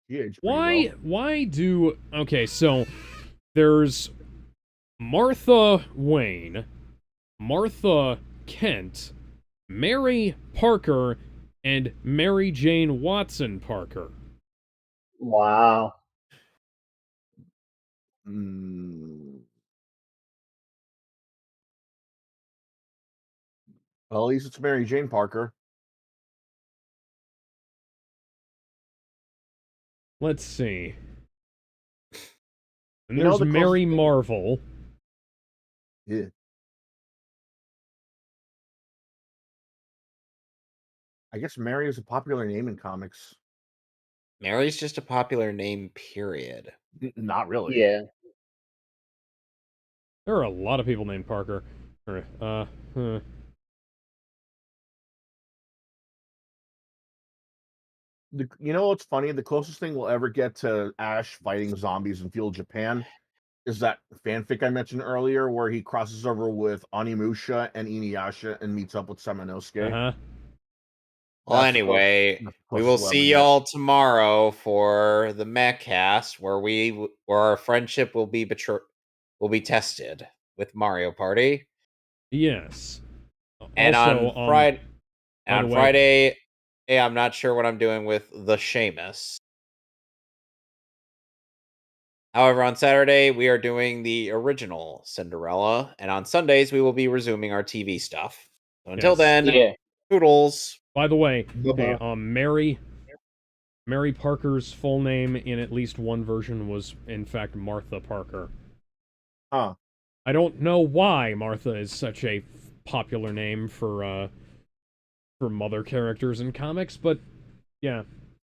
He aged pretty well. Why do... Okay, so there's Martha Wayne, Martha Kent, Mary Parker, and Mary Jane Watson Parker. Wow. Well, at least it's Mary Jane Parker. Let's see. And You know there's the Mary closest thing- Marvel. Yeah. I guess Mary is a popular name in comics. Mary's just a popular name, period. Not really. Yeah. There are a lot of people named Parker. You know what's funny? The closest thing we'll ever get to Ash fighting zombies in feudal Japan is that fanfic I mentioned earlier, where he crosses over with Onimusha and Inuyasha and meets up with Samanosuke. Uh-huh. Well, That's the close- anyway, that's the we closest will we'll see ever get. y'all tomorrow for the Mechcast, where our friendship will be tested with Mario Party. Yes. And Also, on Friday, by the way- Friday, hey, I'm not sure what I'm doing with the Seamus. However, on Saturday we are doing the original Cinderella, and on Sundays we will be resuming our TV stuff. So until Yes. then, Yeah. toodles. By the way, Bye-bye. hey, Mary Parker's full name in at least one version was, in fact, Martha Parker. Huh. I don't know why Martha is such a popular name for mother characters in comics, but yeah,